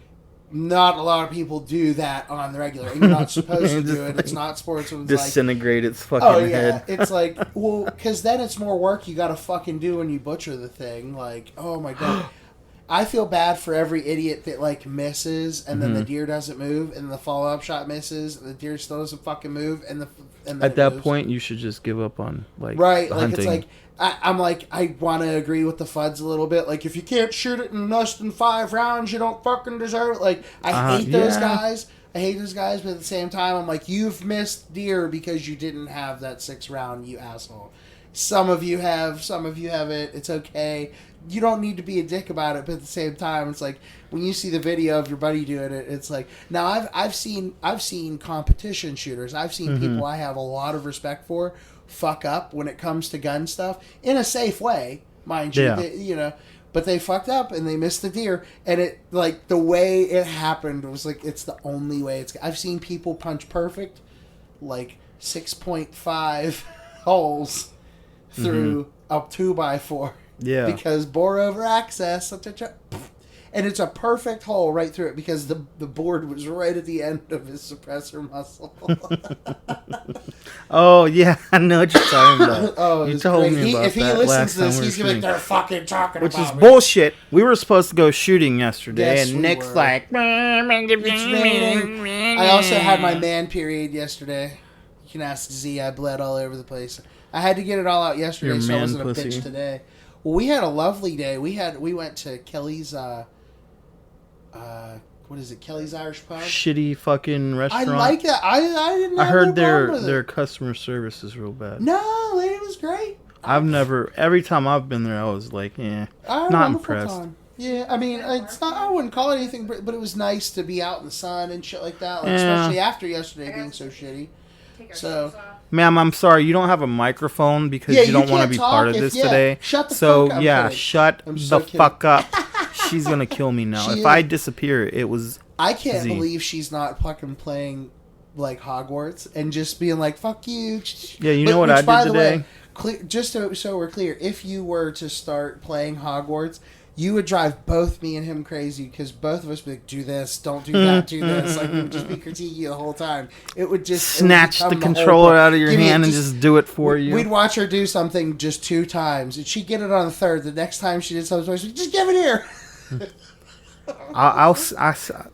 Not a lot of people do that on the regular. You're not supposed to do it. It's not sportsman's like. Disintegrate its fucking head. It's like, well, because then it's more work you got to fucking do when you butcher the thing. Like, oh my god, I feel bad for every idiot that like misses and then the deer doesn't move and the follow up shot misses and the deer still doesn't fucking move and At that point, you should just give up on like right. the Like hunting. it's like. I'm like, I want to agree with the FUDs a little bit. Like, if you can't shoot it in less than 5 rounds, you don't fucking deserve it. Like, I hate those guys. I hate those guys, but at the same time, I'm like, you've missed deer because you didn't have that 6th round, you asshole. Some of you have, some of you haven't. It's okay. You don't need to be a dick about it, but at the same time, it's like when you see the video of your buddy doing it, it's like now I've seen competition shooters. I've seen people I have a lot of respect for fuck up when it comes to gun stuff in a safe way, mind you. Yeah. But they fucked up and they missed the deer, and it like the way it happened was like it's the only way it's. I've seen people punch perfect, like 6.5 holes through a 2x4. Yeah. Because bore over access, and it's a perfect hole right through it because the board was right at the end of his suppressor muscle. Oh yeah, I know what you're talking about. Oh, you told great. me about If he that listens last to this, time we he's were gonna be like, shooting. they're fucking talking Which about is me. bullshit. We were supposed to go shooting yesterday, Yes, and we Nick's were. like, It's raining. I also had my man period yesterday. You can ask Z. I bled all over the place. I had to get it all out yesterday, Your so I man wasn't pussy. a bitch today. Well, we had a lovely day. We went to Kelly's. What is it? Kelly's Irish Pub. shitty fucking I restaurant. like it. I didn't. I have heard no problem with their it. customer service is real bad. No, lady was great. Every time I've been there, I was like, I had a not wonderful impressed. time. Yeah, I mean, it's not. I wouldn't call it anything, but it was nice to be out in the sun and shit like that. Like, Yeah. especially after yesterday being so shitty. Take our So- shoes off. Ma'am, I'm sorry, you don't have a microphone because Yeah, you don't you want to can't be talk part of if- this yeah, today. shut the so fuck up, yeah, kidding. shut I'm so the kidding. fuck up. She's gonna kill me now. She If I is. disappear, it was. I can't Z. believe she's not fucking playing like Hogwarts and just being like "fuck you." Yeah, you know what I by did the way, today? just so we're clear, if you were to start playing Hogwarts, you would drive both me and him crazy because both of us would be like, "Do this, don't do that, do this." Like we would just be critiquing you the whole time. It would just Snatch it would the become controller whole out of your Give me hand and just do it for you. We'd watch her do something just 2 times, and she'd get it on the 3rd. The next time she did something, she'd just give it here.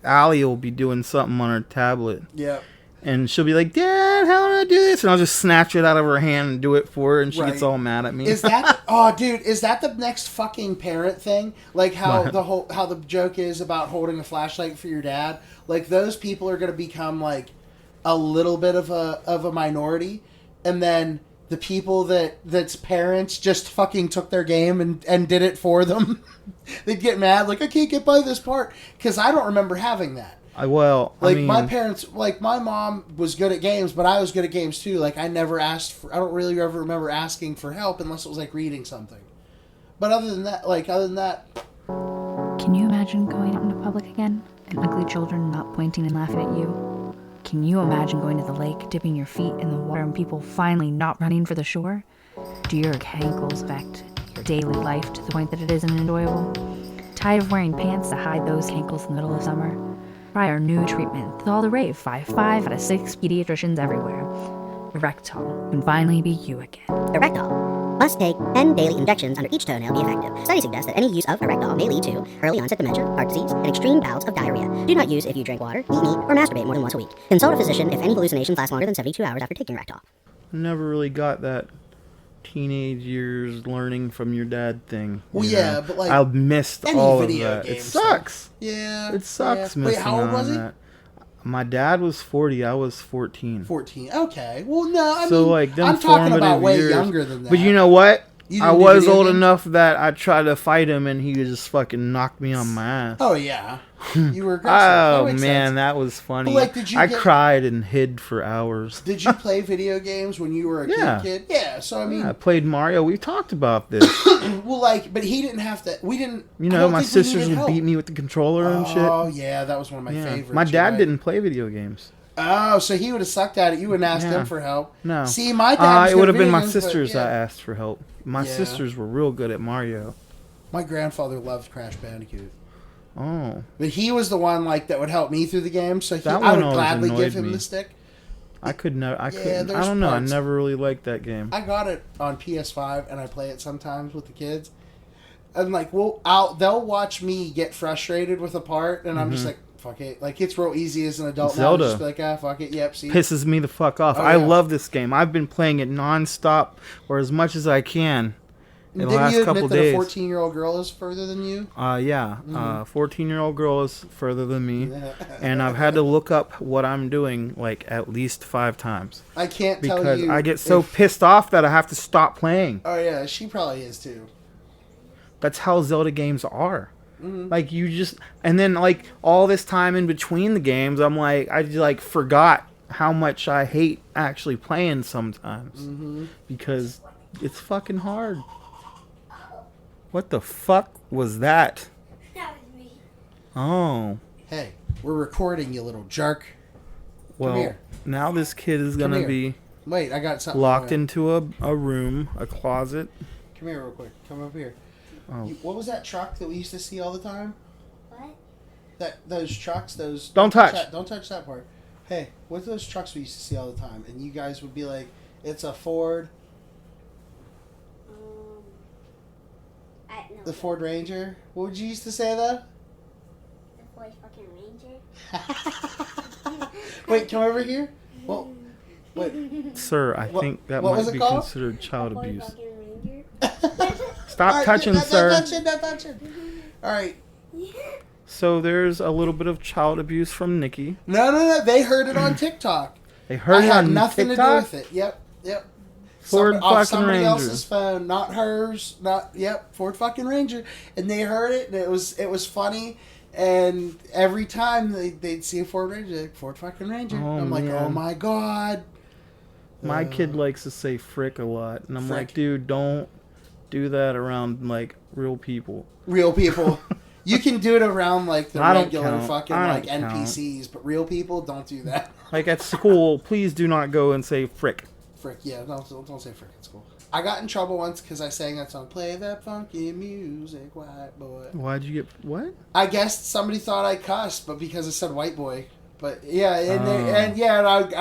Allie will be doing something on her tablet, Yeah. and she'll be like, "Dad, how do I do this?" And I'll just snatch it out of her hand and do it for her, and she Right. gets all mad at me. Is that dude? Is that the next fucking parent thing? Like how What? how the joke is about holding a flashlight for your dad? Like those people are going to become like a little bit of a minority, and then the people that's parents just fucking took their game and did it for them. They'd get mad like I can't get by this part because I don't remember having that. I Like mean, my parents, like my mom was good at games, but I was good at games too. Like I never asked for. I don't really ever remember asking for help unless it was like reading something. But other than that, Can you imagine going out into public again and ugly children not pointing and laughing at you? Can you imagine going to the lake, dipping your feet in the water and people finally not running for the shore? Do your ankles affect your daily life to the point that it isn't enjoyable? Tired of wearing pants to hide those ankles in the middle of summer? Try our new treatment. It's all the rave. 5 out of 6 pediatricians everywhere. Erectol can finally be you again. Erectol. Must take 10 daily injections under each toenail to be effective. Studies suggest that any use of Erectol may lead to early onset dementia, heart disease, and extreme bouts of diarrhea. Do not use if you drink water, eat meat, or masturbate more than once a week. Consult a physician if any hallucinations last longer than 72 hours after taking Erectol. Never really got that teenage years learning from your dad thing. Well, you yeah, know? but like I missed any all of video that. game It stuff. sucks. Yeah. It sucks yeah. missing Wait, how old on was he? that. My dad was 40. I was 14. 14. Okay. Well, no, I So, mean, like, them I'm talking about formative way years. younger than that. But you know what? You I didn't do was video old games? enough that I tried to fight him and he just fucking knocked me on my ass. Oh, yeah. You were aggressive. Oh, That makes man, sense. that was funny. But, like, did you I get- cried and hid for hours. Did you play video games when you were a Yeah. kid? Yeah. So, I mean, Yeah, I played Mario. We talked about this. well, like, but he didn't have to. We didn't. You I know, don't my think we sisters needed would help. beat me with the controller and shit. Oh, yeah. That was one of my Yeah. favorites. My You're dad right. didn't play video games. Oh, so he would have sucked at it. You wouldn't ask Yeah. him for help. No. See, my dad. was It good would at have been video my games, but, sisters yeah. I asked for help. My Yeah. sisters were real good at Mario. My grandfather loved Crash Bandicoot. Oh. But he was the one like that would help me through the game, so That I one would always gladly give annoyed him me. the stick. I couldn't. I there's don't know. parts. I never really liked that game. I got it on PS5 and I play it sometimes with the kids. And like, they'll watch me get frustrated with a part, and I'm just like, fuck it. Like, it's real easy as an adult now. Zelda. To just be like, fuck it. Yep. See. Pisses me the fuck off. Oh, I yeah. love this game. I've been playing it nonstop or as much as I can in the Didn't last you couple admit that days. a 14-year-old girl is further than you? Yeah. 14-year-old girl is further than me, and I've had to look up what I'm doing like at least 5 times I can't tell because you. I get so if- pissed off that I have to stop playing. Oh yeah, she probably is too. That's how Zelda games are. Like you just, and then like all this time in between the games, I'm like, I just like forgot how much I hate actually playing sometimes because it's fucking hard. What the fuck was that? That was me. Oh, Hey, we're recording, you little jerk. well, here. now this kid is gonna here. be Wait, I got something. locked for you. into a room, a closet. Come here real quick. Come up here. Oh. What was that truck that we used to see all the time? What? Those trucks, those... Don't touch. that, don't touch that part. Hey, what's those trucks we used to see all the time? And you guys would be like, it's a Ford, I no. the Ford Ranger. What would you used to say, though? The Ford fucking Ranger. Wait, come over here. Well, wait. Sir, I What- think that what was might it be called? considered child Ford abuse. fucking Ranger. Stop All right, touching, no, sir. Don't touch it, don't touch it. All right. So there's a little bit of child abuse from Nikki. No. They heard it on TikTok. They heard I it had on nothing TikTok. to do with it. Yep. Ford Off fucking somebody Ranger. else's phone, not hers. Ford fucking Ranger, and they heard it, and it was funny. And every time they'd see a Ford Ranger, like, Ford fucking Ranger. Oh, I'm like, man. oh my god. My kid likes to say frick a lot, and I'm Frick. like, dude, don't do that around like real people. Real people. You can do it around like the I don't regular count. fucking I like don't count. NPCs, but real people don't do that. Like at school, please do not go and say frick. Frick, yeah, don't say frick at school. I got in trouble once because I sang that song, "Play that funky music, white boy." Why'd you get what? I guess somebody thought I cussed, but because I said white boy. But yeah,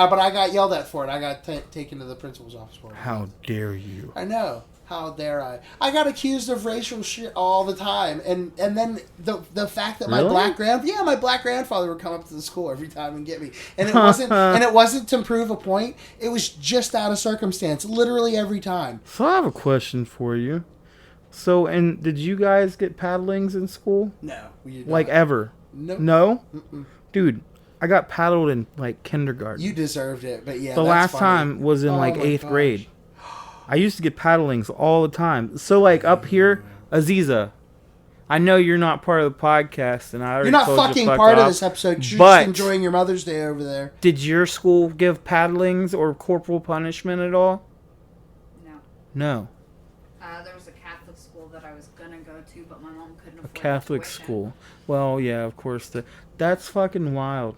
but I got yelled at for it. I got taken to the principal's office for it. How dare you? I know. How dare I? I got accused of racial shit all the time, and then the fact that my Really? my black grandfather would come up to the school every time and get me, and it wasn't to prove a point. It was just out of circumstance, literally every time. So I have a question for you. So, and did you guys get paddlings in school? No, we did Like not. ever? Nope. No? Mm-mm. Dude, I got paddled in like kindergarten. You deserved it, but yeah, The that's last funny. time was in Oh like my 8th gosh. grade. I used to get paddlings all the time. So like up here, Aziza, I know you're not part of the podcast, and I already You're not told you to fucking fuck part of off, this episode. You're but just enjoying your Mother's Day over there. did your school give paddlings or corporal punishment at all? No. No. There was a Catholic school that I was gonna go to, but my mom couldn't A afford the Catholic tuition. school. Well, yeah, of course. That's fucking wild.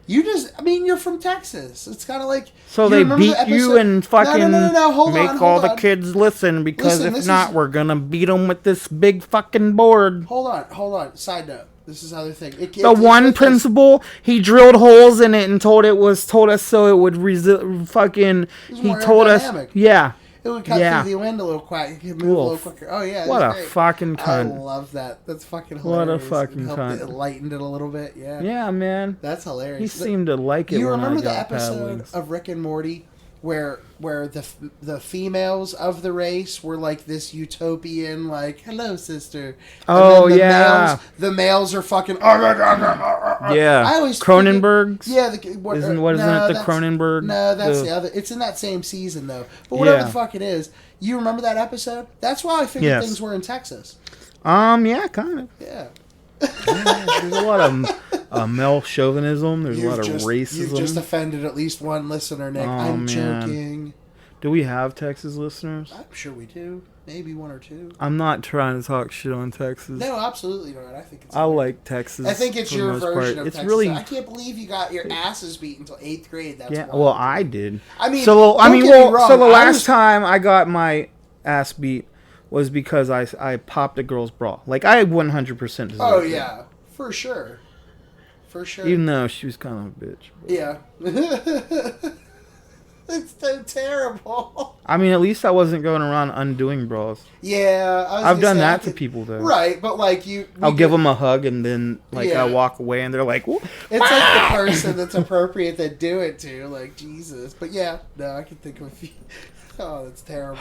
You're from Texas. It's kind of like... So they beat you and fucking No, hold on, all the kids listen, because if not, we're going to beat them with this big fucking board. Hold on. Side note. This is another thing. The one principal, he drilled holes in it and told us so it would fucking... He told us... Yeah. It would cut through the wind a little quick. You could move a little quicker. Oh, yeah. What a fucking cunt. I love that. That's fucking hilarious. What a fucking cunt. It lightened it a little bit. Yeah. Yeah, man. That's hilarious. He seemed to like it. You when remember I the got episode of Rick and Morty where the females of the race were like this utopian, like, hello, sister. Oh, and then yeah. the males are fucking... Yeah. I always Cronenberg's? Yeah. Isn't it the Cronenberg? No, that's the other... It's in that same season, though. But whatever the fuck it is, you remember that episode? That's why I figured things were in Texas. Yeah, kind of. Yeah. There's a lot of male chauvinism. There's a lot of racism. You've just offended at least one listener, Nick. I'm joking. Do we have Texas listeners? I'm sure we do. Maybe one or two. I'm not trying to talk shit on Texas. No, absolutely not. I think it's... I like Texas. I think it's your version of Texas. Texas. Really... I can't believe you got your asses beat until 8th grade. That's wild. Well, I did. I mean, so the last time time I got my ass beat was because I popped a girl's bra. Like, I 100% deserved Oh, it. yeah. For sure. Even though she was kind of a bitch. Yeah. It's so terrible. I mean, at least I wasn't going around undoing bras. Yeah. I've done that to people, though. Right, but like I'll give them a hug and then I walk away and they're like, It's like the person that's appropriate that do it to. Like, Jesus. But yeah, no, I can think of a few. Oh, that's terrible.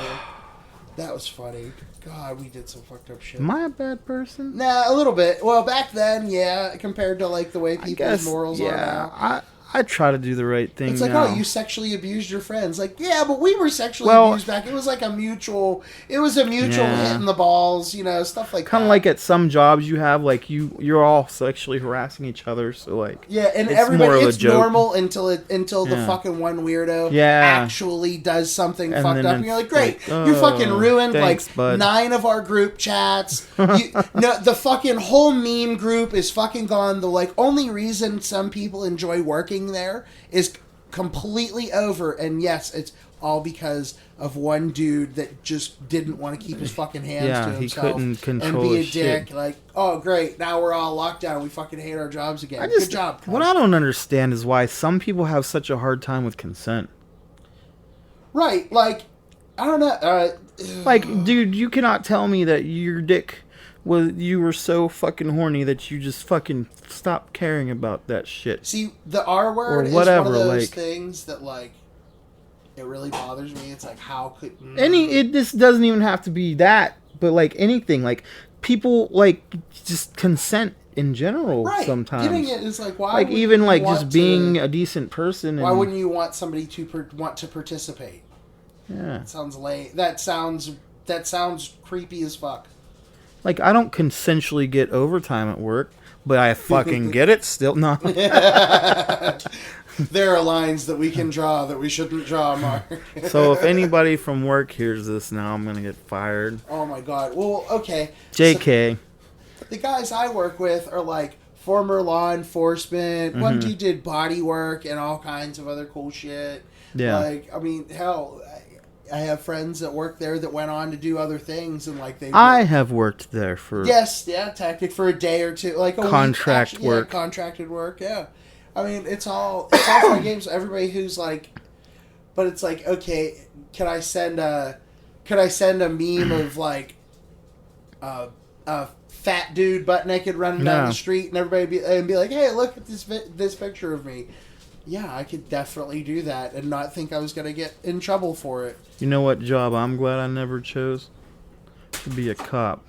That was funny. God, we did some fucked up shit. Am I a bad person? Nah, a little bit. Well, back then, yeah, compared to like the way people's morals are now. I try to do the right thing. It's like, now. oh, you sexually abused your friends. Like, yeah, but we were sexually abused back. It was like a mutual hit in the balls, stuff like that. Kind of like at some jobs you have, like you're all sexually harassing each other, so like and it's everybody it's normal until the fucking one weirdo actually does something and fucked up, and you're like, great, you fucking ruined bud. 9 of our group chats. The fucking whole meme group is fucking gone. The like only reason some people enjoy working there is completely over, and yes, it's all because of one dude that just didn't want to keep his fucking hands to himself. He couldn't control and be a his dick. shit. Like, oh great, now we're all locked down. We fucking hate our jobs again. Good job. What I don't understand is why some people have such a hard time with consent. Right, like I don't know. Like, dude, you cannot tell me that your dick you were so fucking horny that you just fucking stopped caring about that shit. See, the R word is one of those things that, like, it really bothers me. It's like, how could... This doesn't even have to be that, but, like, anything. Like, people, like, just consent in general sometimes. Getting it is like, why like, even, like, just being a decent person. Why wouldn't you want somebody to want to participate? Yeah. That sounds lame. That sounds creepy as fuck. Like, I don't consensually get overtime at work, but I fucking get it still. No. There are lines that we can draw that we shouldn't draw, Mark. So if anybody from work hears this now, I'm going to get fired. Oh, my God. Well, okay. JK. So the guys I work with are, like, former law enforcement. One dude did body work and all kinds of other cool shit. Yeah. Like, I mean, hell... I have friends that work there that went on to do other things, and like I have worked there for tactic for a day or two, like a contract week, work, contracted work. Yeah, I mean it's all fun games. Everybody who's like, but it's like, okay, can I send a meme of like a fat dude butt naked running down the street, and everybody be like, hey, look at this picture of me. Yeah, I could definitely do that and not think I was going to get in trouble for it. You know what job I'm glad I never chose? To be a cop.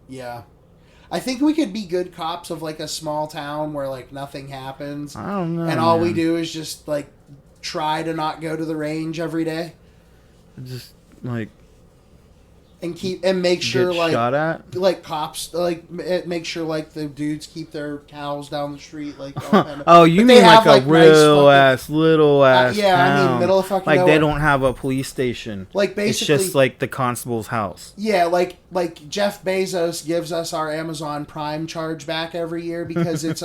Yeah. I think we could be good cops of like a small town where like nothing happens. I don't know. And all we do is just like try to not go to the range every day. Just like... and make sure Get shot at? like cops make sure like the dudes keep their cows down the street like oh, you mean like a real ass little ass yeah town. I mean middle of fucking like nowhere. They don't have a police station, like basically it's just like the constable's house. Yeah, like Jeff Bezos gives us our Amazon Prime charge back every year because it's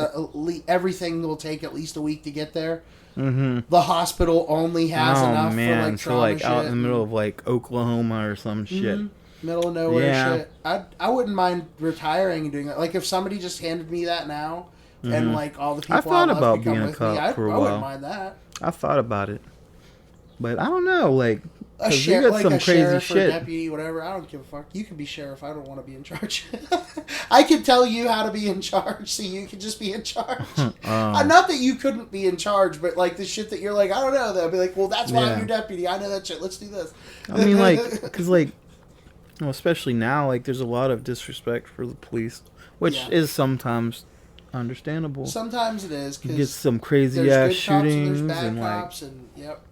everything will take at least a week to get there. Mm-hmm. The hospital only has enough for like trauma like shit out in the middle of like Oklahoma or some shit. Middle of nowhere shit. I wouldn't mind retiring and doing that. Like if somebody just handed me that now, and like all the people I thought about become being a with cop me, for a I while. wouldn't mind that. I thought about it, but I don't know. Like A you sheriff, got like some a crazy sheriff shit. or deputy, whatever. I don't give a fuck. You can be sheriff. I don't want to be in charge. I can tell you how to be in charge, so you can just be in charge. Not that you couldn't be in charge, but like the shit that you're like, I don't know. They'll be like, well, that's why I'm your deputy. I know that shit. Let's do this. I mean, like, because like, well, especially now, like, there's a lot of disrespect for the police, which is sometimes understandable. Sometimes it is. You get some crazy ass shootings and there's bad cops and yep.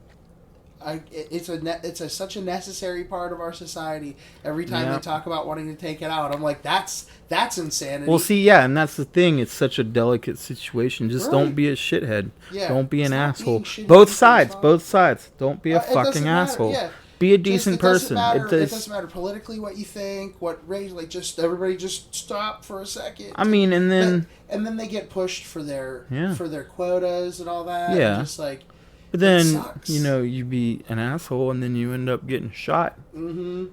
It's such a necessary part of our society. Every time they talk about wanting to take it out, I'm like, that's insanity. Well, see, yeah, and that's the thing. It's such a delicate situation. Just don't be a shithead. Yeah. Don't be an asshole. Shitty, Both sides. Don't be a fucking asshole. Yeah. Be a decent person. It doesn't matter politically what you think, what race. Like, just everybody just stop for a second. I mean, and then they get pushed for their quotas and all that. Yeah. And just like. But then, you know, you be an asshole and then you end up getting shot. Mm-hmm.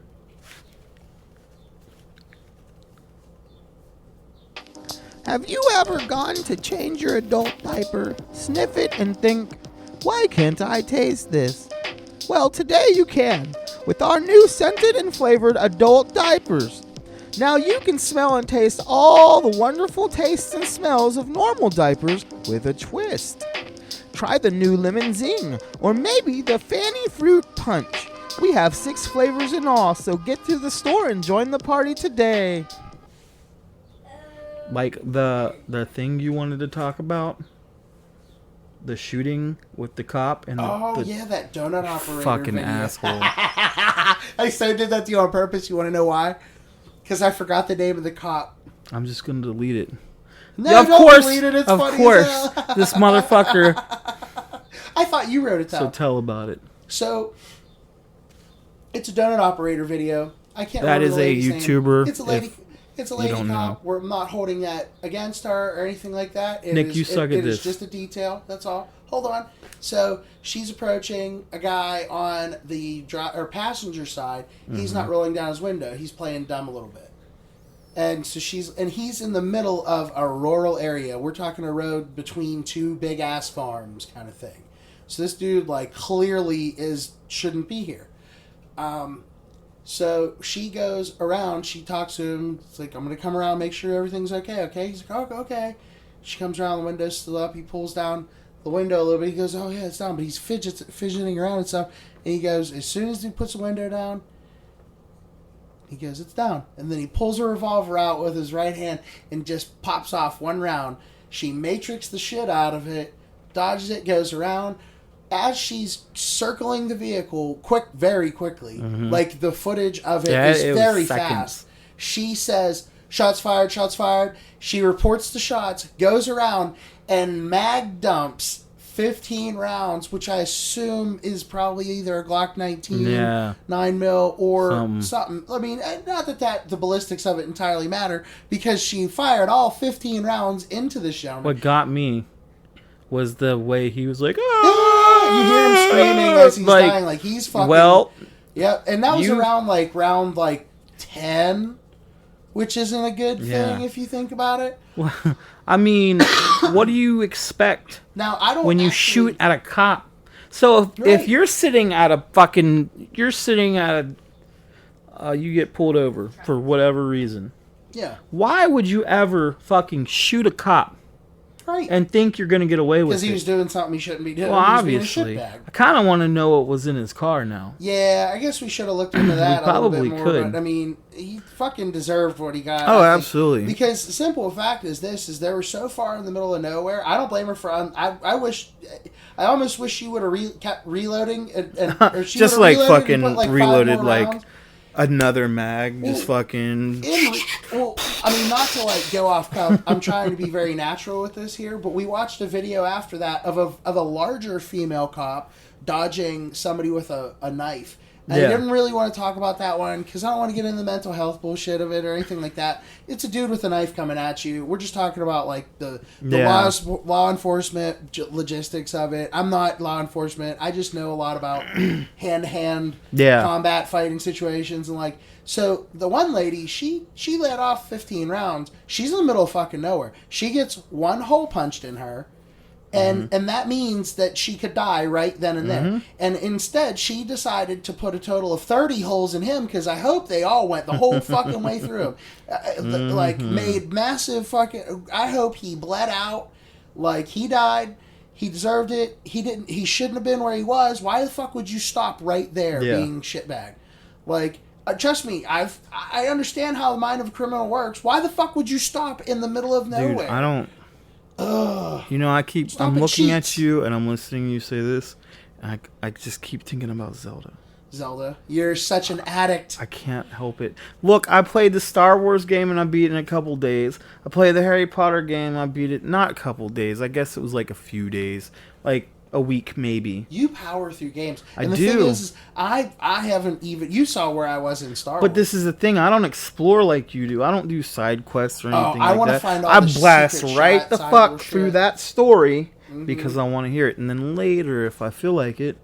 Have you ever gone to change your adult diaper, sniff it, and think, why can't I taste this? Well, today you can, with our new scented and flavored adult diapers. Now you can smell and taste all the wonderful tastes and smells of normal diapers with a twist. Try the new Lemon Zing, or maybe the Fanny Fruit Punch. We have 6 flavors in all, so get to the store and join the party today. Like the thing you wanted to talk about? The shooting with the cop and that donut operator fucking video. asshole. I so did that to you on purpose. You want to know why? Because I forgot the name of the cop. I'm just gonna delete it. No, yeah, of don't course, delete it. It's of funny course. as hell. This motherfucker. I thought you wrote it down. So tell about it. So it's a donut operator video. I can't. That remember is the a lady's YouTuber. Name. It's a lady. It's a lady cop. I'm not holding that against her or anything like that. Nick, you suck at this. It's just a detail. That's all. Hold on. So she's approaching a guy on the passenger side. He's not rolling down his window. He's playing dumb a little bit. And so he's in the middle of a rural area. We're talking a road between 2 big ass farms kind of thing. So this dude like clearly shouldn't be here. So she goes around, she talks to him, it's like, I'm going to come around, make sure everything's okay. He's like, oh, okay. She comes around, the window's still up, he pulls down the window a little bit, he goes, oh yeah, it's down, but he's fidgeting around and stuff, and he goes, as soon as he puts the window down, he goes, it's down. And then he pulls a revolver out with his right hand and just pops off one round. She matrixed the shit out of it, dodges it, goes around. As she's circling the vehicle, very quickly, like the footage of it is very fast. She says, shots fired, shots fired. She reports the shots, goes around, and mag dumps 15 rounds, which I assume is probably either a Glock 19, 9mm, or something. I mean, not that the ballistics of it entirely matter, because she fired all 15 rounds into the gentleman. What got me was the way he was like, oh! You hear him screaming as he's dying, like he's fucking... Well... Yep, and that was around, round 10, which isn't a good thing if you think about it. Well, I mean, what do you expect now, I don't when you shoot at a cop? So if you're sitting at a fucking... You're sitting at a... you get pulled over for whatever reason. Yeah. Why would you ever fucking shoot a cop? Right. And think you're going to get away with it. Because he was doing something he shouldn't be doing. Well, obviously. I kind of want to know what was in his car now. Yeah, I guess we should have looked into that a little bit more. Could. But, I mean, he fucking deserved what he got. Oh, absolutely. Because the simple fact is they were so far in the middle of nowhere. I don't blame her for... I almost wish she would have kept reloading. Or she just like fucking put, reloaded like... Another mag, just fucking. I mean, not to like go off cuff. I'm trying to be very natural with this here, but we watched a video after that of a larger female cop dodging somebody with a knife. I didn't really want to talk about that one because I don't want to get into the mental health bullshit of it or anything like that. It's a dude with a knife coming at you. We're just talking about like the law enforcement logistics of it. I'm not law enforcement. I just know a lot about hand-to-hand combat fighting situations and like. So the one lady, she let off 15 rounds. She's in the middle of fucking nowhere. She gets one hole punched in her. And that means that she could die right then and there. And instead, she decided to put a total of 30 holes in him because I hope they all went the whole fucking way through him. Like, made massive fucking... I hope he bled out. Like, he died. He deserved it. He shouldn't have been where he was. Why the fuck would you stop right there being shitbag? Like... trust me, I understand how the mind of a criminal works. Why the fuck would you stop in the middle of nowhere? Dude, I don't... Ugh. You know, I'm looking at you and I'm listening to you say this, and I just keep thinking about Zelda. Zelda, you're such an addict. I can't help it. Look, I played the Star Wars game and I beat it in a couple days. I played the Harry Potter game, I beat it not a couple days. I guess it was like a few days, like a week maybe. You power through games. And the thing is I haven't even... You saw where I was in Star Wars. But this is the thing. I don't explore like you do. I don't do side quests or anything I like want that. to find all I the blast secret right the shit, fuck through shit. that story because I want to hear it. And then later, if I feel like it,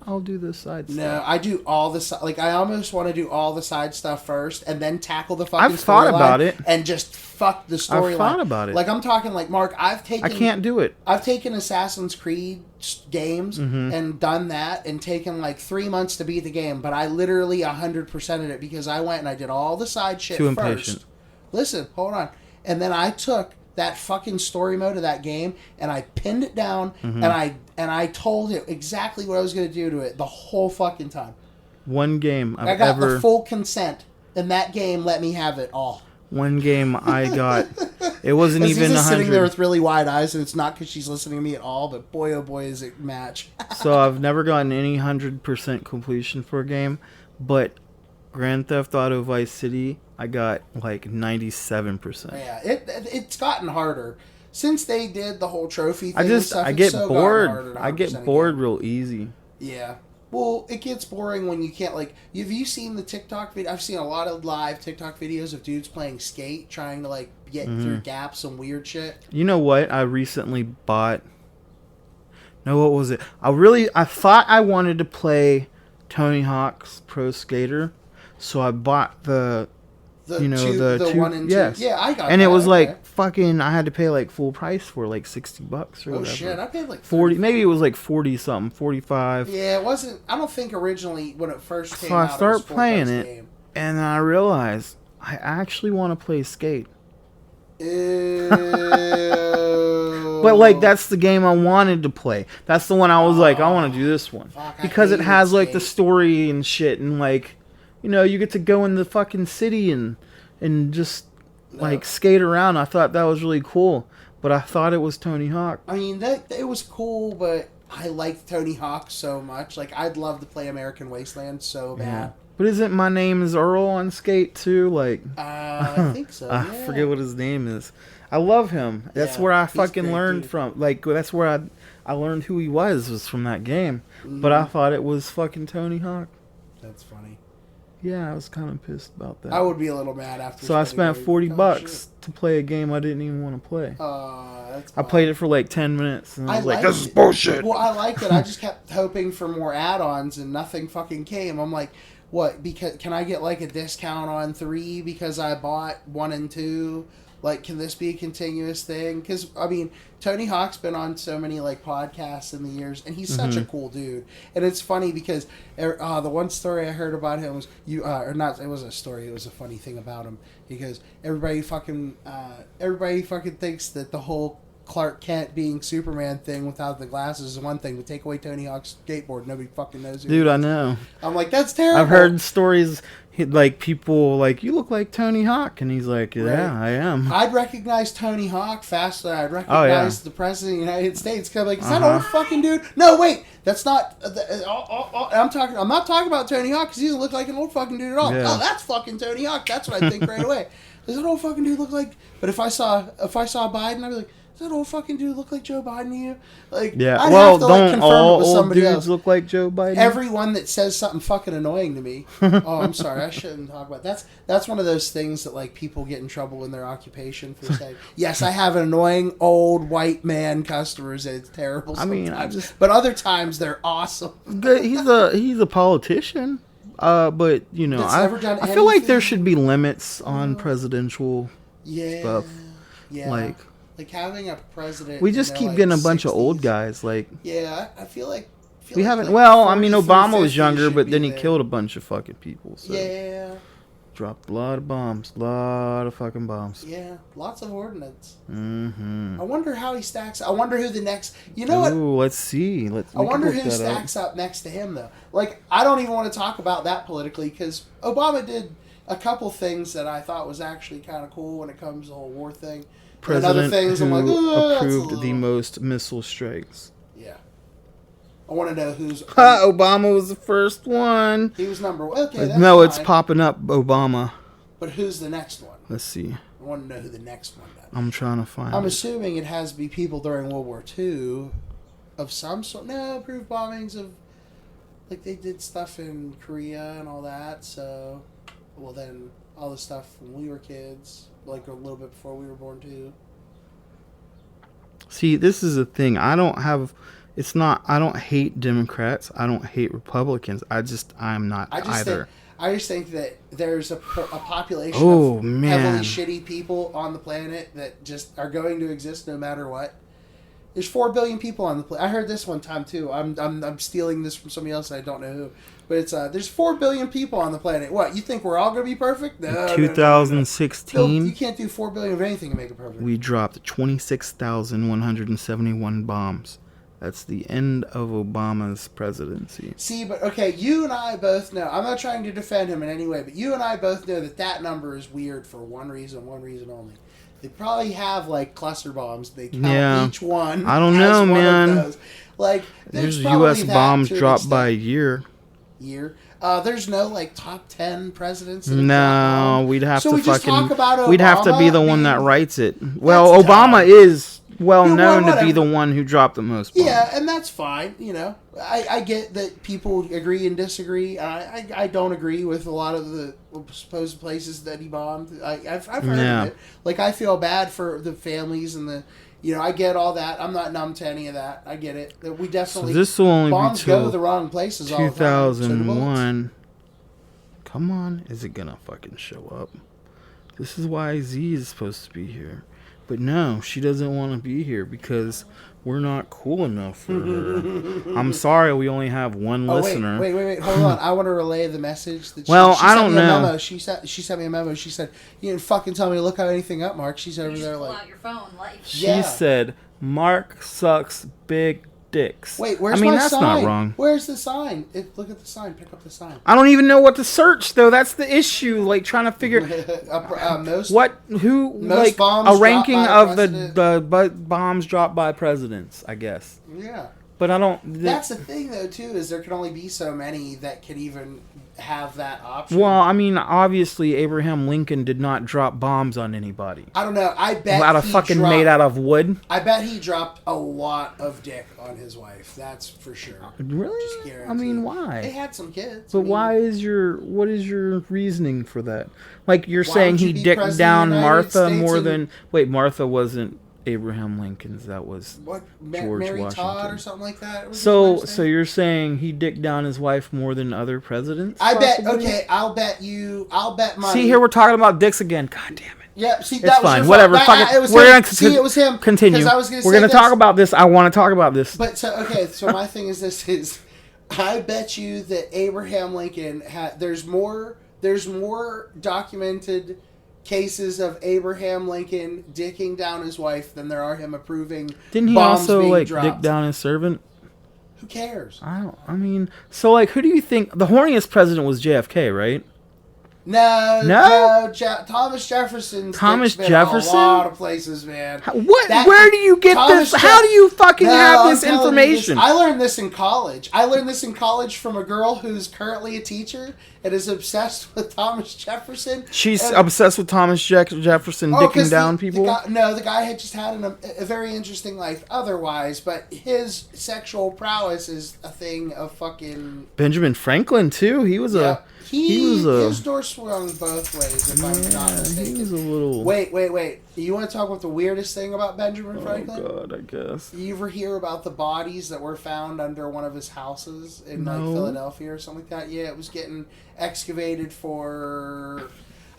I'll do the side stuff. No, I do all the... Like, I almost want to do all the side stuff first and then tackle the fucking I've thought about storyline it. and just fuck the storyline. I've thought about it. Like, I'm talking like, Mark, I can't do it. I've taken Assassin's Creed games and done that and taken like 3 months to beat the game, but I literally 100%ed it because I went and I did all the side shit Too first. impatient. Listen, hold on. And then I took that fucking story mode of that game and I pinned it down and I told it exactly what I was going to do to it the whole fucking time. One game I got the full consent and that game let me have it all. One game I got, it wasn't even 100. Sitting there with really wide eyes, and it's not because she's listening to me at all, but boy, oh boy, is it match. So I've never gotten any 100% completion for a game, but Grand Theft Auto Vice City, I got like 97%. Yeah, it's gotten harder since they did the whole trophy thing. I get bored. I get bored real easy. Yeah. Well, it gets boring when you can't, like... Have you seen the TikTok video? I've seen a lot of live TikTok videos of dudes playing Skate, trying to, like, get through gaps and weird shit. You know what? I recently bought... No, what was it? I thought I wanted to play Tony Hawk's Pro Skater, so I bought the two, 1 and 2. yes. Yeah, I got and that. it was okay. like fucking... I had to pay like full price for like $60 or whatever. Oh shit, I paid like 40. Maybe it was like 40 something, 45. Yeah, it wasn't... I don't think originally when it first came So out, I started it was full playing price it, game. and then I realized I actually want to play Skate. Ew. But like that's the game I wanted to play. That's the one I was like, I want to do this one Fuck, because it hated has like the Skate. story and shit, and like, you know, you get to go in the fucking city and just like skate around. I thought that was really cool, but I thought it was Tony Hawk. I mean, it was cool, but I liked Tony Hawk so much. Like, I'd love to play American Wasteland so bad. But isn't My Name is Earl on Skate too? Like, I think so. I yeah. forget what his name is. I love him. That's Yeah, where I he's fucking great, learned dude. from. Like, that's where I learned who he was from that game. But I thought it was fucking Tony Hawk. That's funny. Yeah, I was kind of pissed about that. I would be a little mad after. So I spent spending $40 to play a game I didn't even want to play. That's I played it for like 10 minutes, and I was like, liked "This is it. bullshit." Well, I liked it. I just kept hoping for more add-ons, and nothing fucking came. I'm like, what? Because can I get like a discount on 3 because I bought 1 and 2? Like, can this be a continuous thing? Because, I mean, Tony Hawk's been on so many, like, podcasts in the years, and he's such a cool dude. And it's funny because the one story I heard about him was, it wasn't a story, it was a funny thing about him. Because everybody fucking thinks that the whole Clark Kent being Superman thing without the glasses is one thing, but take away Tony Hawk's skateboard, nobody fucking knows who. Dude, I know. I'm like, that's terrible. I've heard stories like people like, you look like Tony Hawk, and he's like, yeah, Right. I am. I'd recognize Tony Hawk faster than I'd recognize the president of the United States. Cause I'm like, is that old fucking dude? No, wait, that's not. I'm not talking about Tony Hawk because he doesn't look like an old fucking dude at all. Yeah. Oh, that's fucking Tony Hawk. That's what I think right away. Does that old fucking dude look like? But if I saw Biden, I'd be like, does that old fucking dude look like Joe Biden to you? Like, Yeah. I'd Well, have to, like, don't confirm it all with old somebody dudes else. look like Joe Biden? Everyone that says something fucking annoying to me. Oh, I'm sorry. I shouldn't talk about that's one of those things that like people get in trouble in their occupation for saying. Yes, I have annoying old white man customers, and it's terrible. I mean, sometimes. But other times they're awesome. He's a politician. But you know, That's never done I feel like there anything. should be limits on presidential Yeah, stuff. yeah. Like having a president. We just in keep their, getting a like, bunch of old 60s. guys. Like, Yeah, I feel like. we haven't. like Well, I mean, 40, Obama was 50 younger, should but be then he there. killed a bunch of fucking people. So. Yeah, Dropped a lot of bombs. A lot of fucking bombs. yeah. Lots of ordnance. Mm-hmm. I wonder how he stacks. I wonder who the next. You know what? Ooh, let's see. I wonder who stacks up next to him, though. Like, I don't even want to talk about that politically because Obama did a couple things that I thought was actually kind of cool when it comes to the whole war thing. And other President things, I'm like, who that's a approved the little-" most missile strikes. Yeah. I want to know who's. Obama was the first one. He was number one. Okay, that's No, it's fine. popping up Obama. But who's the next one? Let's see. I want to know who the next one does. I'm trying to find I'm it. assuming it has to be people during World War II of some sort. No, approved bombings of. Like, they did stuff in Korea and all that, so. Well, then, all the stuff when we were kids, like a little bit before we were born, too. See, this is the thing. I don't hate Democrats. I don't hate Republicans. I'm not either. I just think that there's a population Oh, of man. heavily shitty people on the planet that just are going to exist no matter what. There's 4 billion people on the planet. I heard this one time too. I'm stealing this from somebody else. I don't know who, but it's there's 4 billion people on the planet. What, you think we're all going to be perfect? No. 2016, You can't do 4 billion of anything and make it perfect. we dropped 26,171 bombs. That's the end of Obama's presidency. See, but okay, you and I both know. I'm not trying to defend him in any way, but you and I both know that number is weird for one reason only. They probably have like cluster bombs. They count each one. I don't as know, one of man. those. Like There's probably U.S. that bombs to an dropped by a extent. year. There's no like top 10 presidents. That have No, dropped bombs. we'd have So to we just talk about fucking. We'd have to be Obama the one that being- writes it. Well, That's Obama dumb. is well Yeah, known to be whatever. the one who dropped the most bombs. Yeah, and that's fine. You know, I get that people agree and disagree. I don't agree with a lot of the supposed places that he bombed. I've heard Yeah. of it. Like, I feel bad for the families and the, you know, I get all that. I'm not numb to any of that. I get it. That we So definitely this will only be bombs go to till the wrong places all the time. So do bullets. 2001. Come on, is it gonna fucking show up? This is why Z is supposed to be here. But no, she doesn't want to be here because we're not cool enough for her. I'm sorry, we only have one listener. Wait. Hold on. I want to relay the message that Well, she I sent don't me a know. memo. She sent me a memo. She said, "You didn't fucking tell me to look anything up, Mark." She's over You there just pull like, out your phone. She Yeah. said, Mark sucks big dicks. "Wait, where's I mean, my that's sign? not wrong. Where's the sign? Look at the sign. Pick up the sign." I don't even know what to search, though. That's the issue. Like, trying to figure... Most Who, Most like, bombs a dropped ranking by a of president. the bombs dropped by presidents, I guess. Yeah. But I don't... That's the thing, though, too, is there can only be so many that can even have that option. Well, I mean, obviously, Abraham Lincoln did not drop bombs on anybody. I don't know. I bet Out of he fucking dropped, made out of wood. I bet he dropped a lot of dick on his wife. That's for sure. Just Really? guaranteed. I mean, They why? had some kids. But I mean, what is your reasoning for that? Like, you're Why saying would you he be dicked president down of the United Martha States more and- than... Wait, Martha wasn't Abraham Lincoln's. That was What, George Mary Washington. Todd or something like that? Was So his wife's name? you're saying he dicked down his wife more than other presidents? I bet. possibly? Okay, I'll bet money. See, here we're talking about dicks again. God damn it. Yeah, see, It's that was fine. your Whatever. fault. Fuck it. It was We're him. gonna See, it was him. continue. 'Cause I was gonna We're say gonna this. talk about this. I want to talk about this. But so okay, so my thing is this: is I bet you that Abraham Lincoln had there's more documented cases of Abraham Lincoln dicking down his wife than there are him approving. Didn't he bombs also being like dropped. dick down his servant? Who cares? So like, who do you think the horniest president was? JFK, right? No. Thomas Jefferson. Thomas been Jefferson? A lot of places, man. What? Where do you get Thomas this? How do you fucking have this I'm telling you information? this. I learned this in college. I learned this in college from a girl who's currently a teacher and is obsessed with Thomas Jefferson. She's obsessed with Thomas Jefferson dicking down people? The guy had just had a very interesting life otherwise, but his sexual prowess is a thing of fucking... Benjamin Franklin, too. He was his door swung both ways, if I'm not mistaken. He was a little... Wait. You want to talk about the weirdest thing about Benjamin Franklin? Oh, God, I guess. You ever hear about the bodies that were found under one of his houses in like Philadelphia or something like that? Yeah, it was getting excavated for,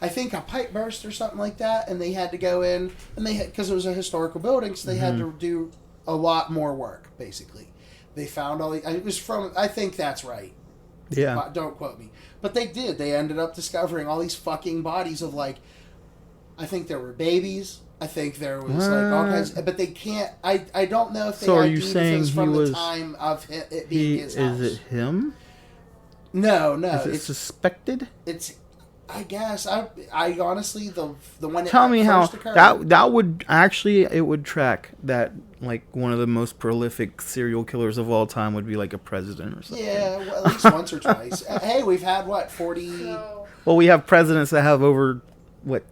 I think, a pipe burst or something like that, and they had to go in, and because it was a historical building, so they had to do a lot more work, basically. They found it was from, I think that's right. Yeah. Don't quote me. But they did. They ended up discovering all these fucking bodies of, like, I think there were babies. I think there was, like, all kinds. But they can't. I don't know if they So are you ID'd saying things from he was... the time of it being his house. Is it him? No. Is it suspected? It's... I guess. I honestly, the one that Tell me how... first occurred... That would... Actually, it would track that, like, one of the most prolific serial killers of all time would be, like, a president or something. Yeah, well, at least once or twice. Hey, we've had, 40... Well, we have presidents that have over...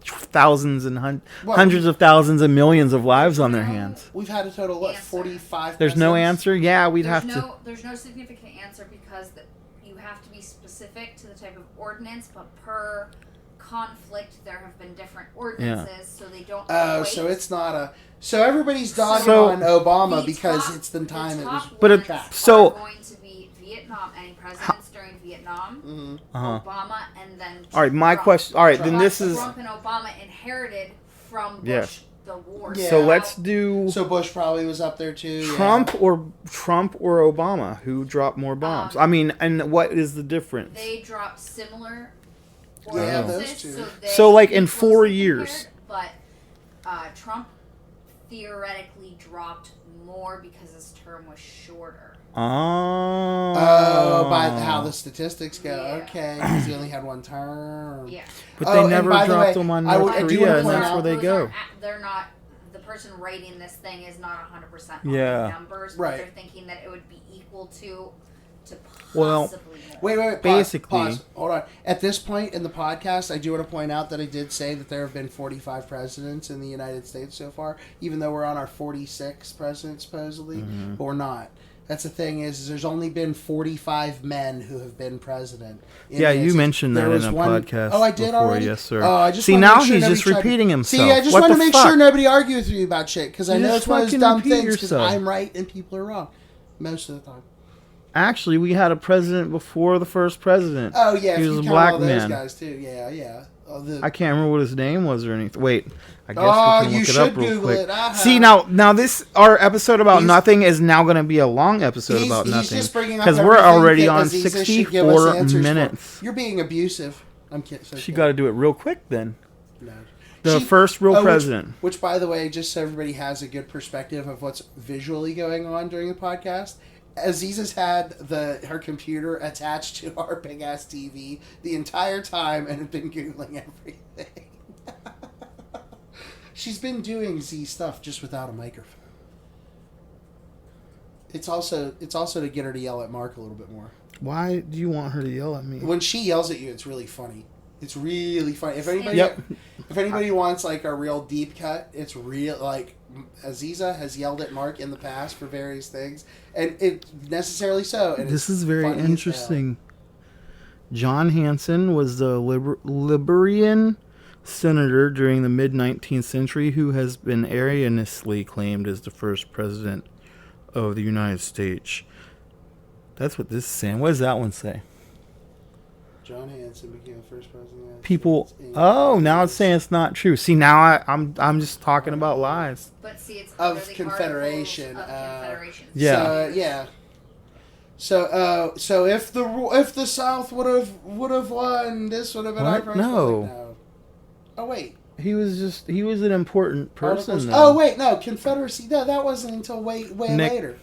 thousands and hundreds of thousands and millions of lives on their hands. We've had a total of 45. There's no answer. Yeah, There's no significant answer because you have to be specific to the type of ordinance, but per conflict there have been different ordinances, so they don't. So it's not a. So everybody's dogging on Obama because it's the time it was. But are going to be Vietnam. Any presidents during Vietnam, Obama, and then Trump. All right, my question. All right, then this is Trump and Obama inherited from Bush the war. Yeah. So let's do. So Bush probably was up there too. Trump or Obama, who dropped more bombs? And what is the difference? They dropped similar. Yeah, those two. So like in 4 years. But Trump theoretically dropped more because his term was shorter. Oh, by how the statistics go. Yeah. Okay, because he only had one term. Yeah. But they never dropped them on North Korea, and that's where they go. They're not. The person writing this thing is not 100% on Yeah. the numbers, but Right. they're thinking that it would be equal to Well, possibly more. Wait. Basically- Pause. Hold on. At this point in the podcast, I do want to point out that I did say that there have been 45 presidents in the United States so far, even though we're on our 46th president, supposedly. But we're not. That's the thing is there's only been 45 men who have been president. Yeah, you mentioned that in a podcast. Oh, I did before, already? yes, sir. Oh, I just See, wanted to now make sure he's nobody just tried to- repeating himself. See, I just What want to the make fuck? sure nobody argues with you about shit, because I You know just it's one of those fucking dumb repeat things, because yourself. I'm right and people are wrong. Most of the time. Actually, we had a president before the first president. Oh, yeah. He if was you a count black all those man. guys, too. Yeah. I can't remember what his name was or anything. Wait, I guess Oh, we can you look it should up real Google quick. it. I See, have. now this our episode about He's- nothing is now going to be a long episode about He's nothing just bringing up because we're everything already that on Aziza should give us 64 answers for. minutes. You're being abusive. I'm kidding. So She got to do it real quick then. No. The first real president. Which, by the way, just so everybody has a good perspective of what's visually going on during the podcast, Aziza's had her computer attached to our big ass TV the entire time and has been googling everything. She's been doing Z stuff just without a microphone. It's also to get her to yell at Mark a little bit more. Why do you want her to yell at me? When she yells at you, it's really funny. It's really funny. If anybody wants like a real deep cut, it's real. Like Aziza has yelled at Mark in the past for various things, and it necessarily so. And This is very funny as interesting. John Hanson was the Liberian senator during the mid-19th century who has been erroneously claimed as the first president of the United States. That's what this is saying. What does that one say? John Hanson became the first president. People. Oh, now it's saying it's not true. See, now I'm just talking about lies. But see, it's Of under the Confederation, Articles of Confederation. Yeah. So if the South would have won, this would have been our What? president. No. Like, no. Oh wait. He was an important person. Articles. Though. Oh wait, no, Confederacy. No, that wasn't until way Nick. later.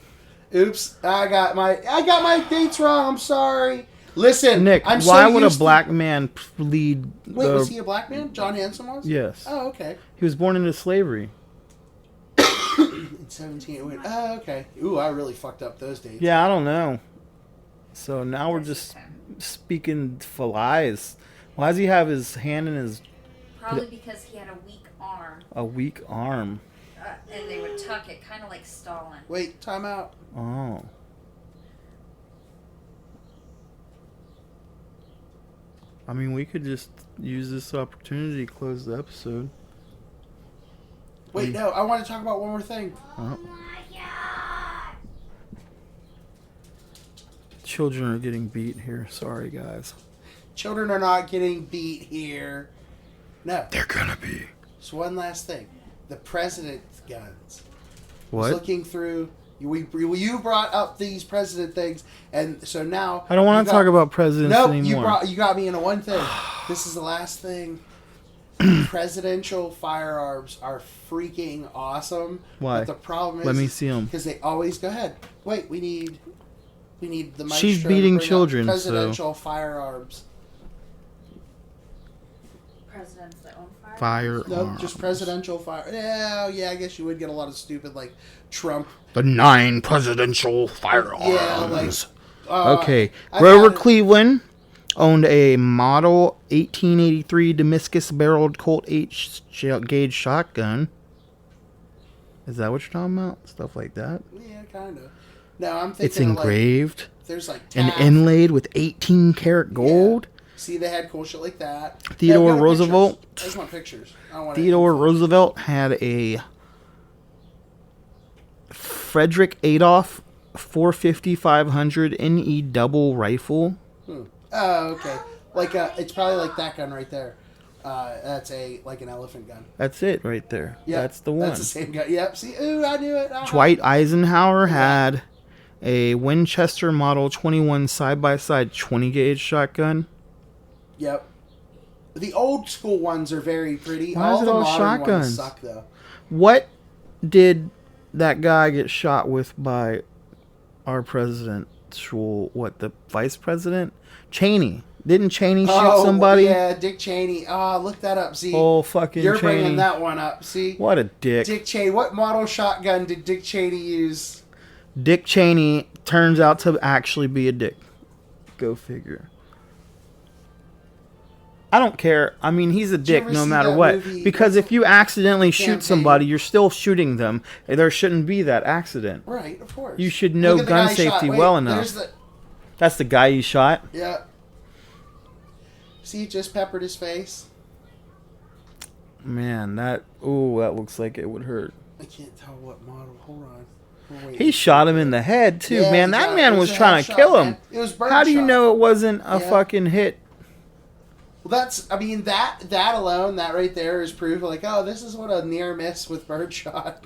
Oops, I got my dates wrong. I'm sorry. Listen, Nick, I'm why so would a used to- black man lead? Wait, was he a black man? John Hanson was? Yes. Oh, okay. He was born into slavery. In 17. Oh, okay. Ooh, I really fucked up those dates. Yeah, I don't know. So now we're just speaking for lies. Why does he have his hand in his... Probably because he had a weak arm. A weak arm. And they would tuck it, kind of like Stalin. Wait, time out. Oh. I mean, we could just use this opportunity to close the episode. Wait, no, I want to talk about one more thing. Oh. Children are getting beat here. Sorry, guys. Children are not getting beat here. No. They're gonna be. So one last thing. The president's guns. I was What? looking through... You brought up these president things, and so now... I don't want to talk about presidents anymore. You got me into one thing. This is the last thing. Presidential firearms are freaking awesome. Why? But the problem is... Let me see 'em. Because they always... Go ahead. Wait, we need the maestro She's to beating bring up children, presidential firearms. Presidents that own fire. Firearms. No, just presidential fire. Yeah, I guess you would get a lot of stupid, like, Trump. The 9 presidential firearms. Yeah, like... Okay. I've Grover had- Cleveland owned a model 1883 Damascus-barreled Colt 8-gauge shotgun. Is that what you're talking about? Stuff like that? Yeah, kind of. No, I'm thinking It's of, engraved like, there's like and Taft. inlaid with 18-karat gold. See, they had cool shit like that. Theodore Yeah, go to Roosevelt. pictures. I just want pictures. I don't want Theodore Roosevelt had a Frederick Adolph 450-500 NE double rifle. Oh, okay. Like it's probably like that gun right there. That's an elephant gun. That's it right there. Yeah, That's the one. That's the same gun. Yep. See, ooh, I knew it. Dwight Eisenhower had a Winchester Model 21 side-by-side 20-gauge shotgun. Yep. The old school ones are very pretty. Why is it the all modern shotguns? ones suck though. What did that guy get shot with by our presidential, the vice president? Cheney. Didn't Cheney shoot somebody? Yeah, Dick Cheney. Oh, look that up. See, Oh, fucking you're Cheney. bringing that one up. See, What a dick. Dick Cheney. What model shotgun did Dick Cheney use? Dick Cheney turns out to actually be a dick. Go figure. I don't care. I mean, he's a dick ever no see matter that what. movie, Because if you accidentally shoot Campaign? somebody, you're still shooting them. There shouldn't be that accident. Right, of course. You should know Look at the gun guy shot. safety Wait, well enough. there's the- That's the guy you shot? Yeah. See, he just peppered his face. Man, that looks like it would hurt. I can't tell what model. Hold on. We're waiting. He shot him in the head, too. Yeah, man, he that got- man it was a trying to headshot, kill him. man. It was bird How do you shot. know it wasn't a Yeah. fucking hit? Well, that alone, that right there is proof. Like, oh, this is what a near miss with birdshot.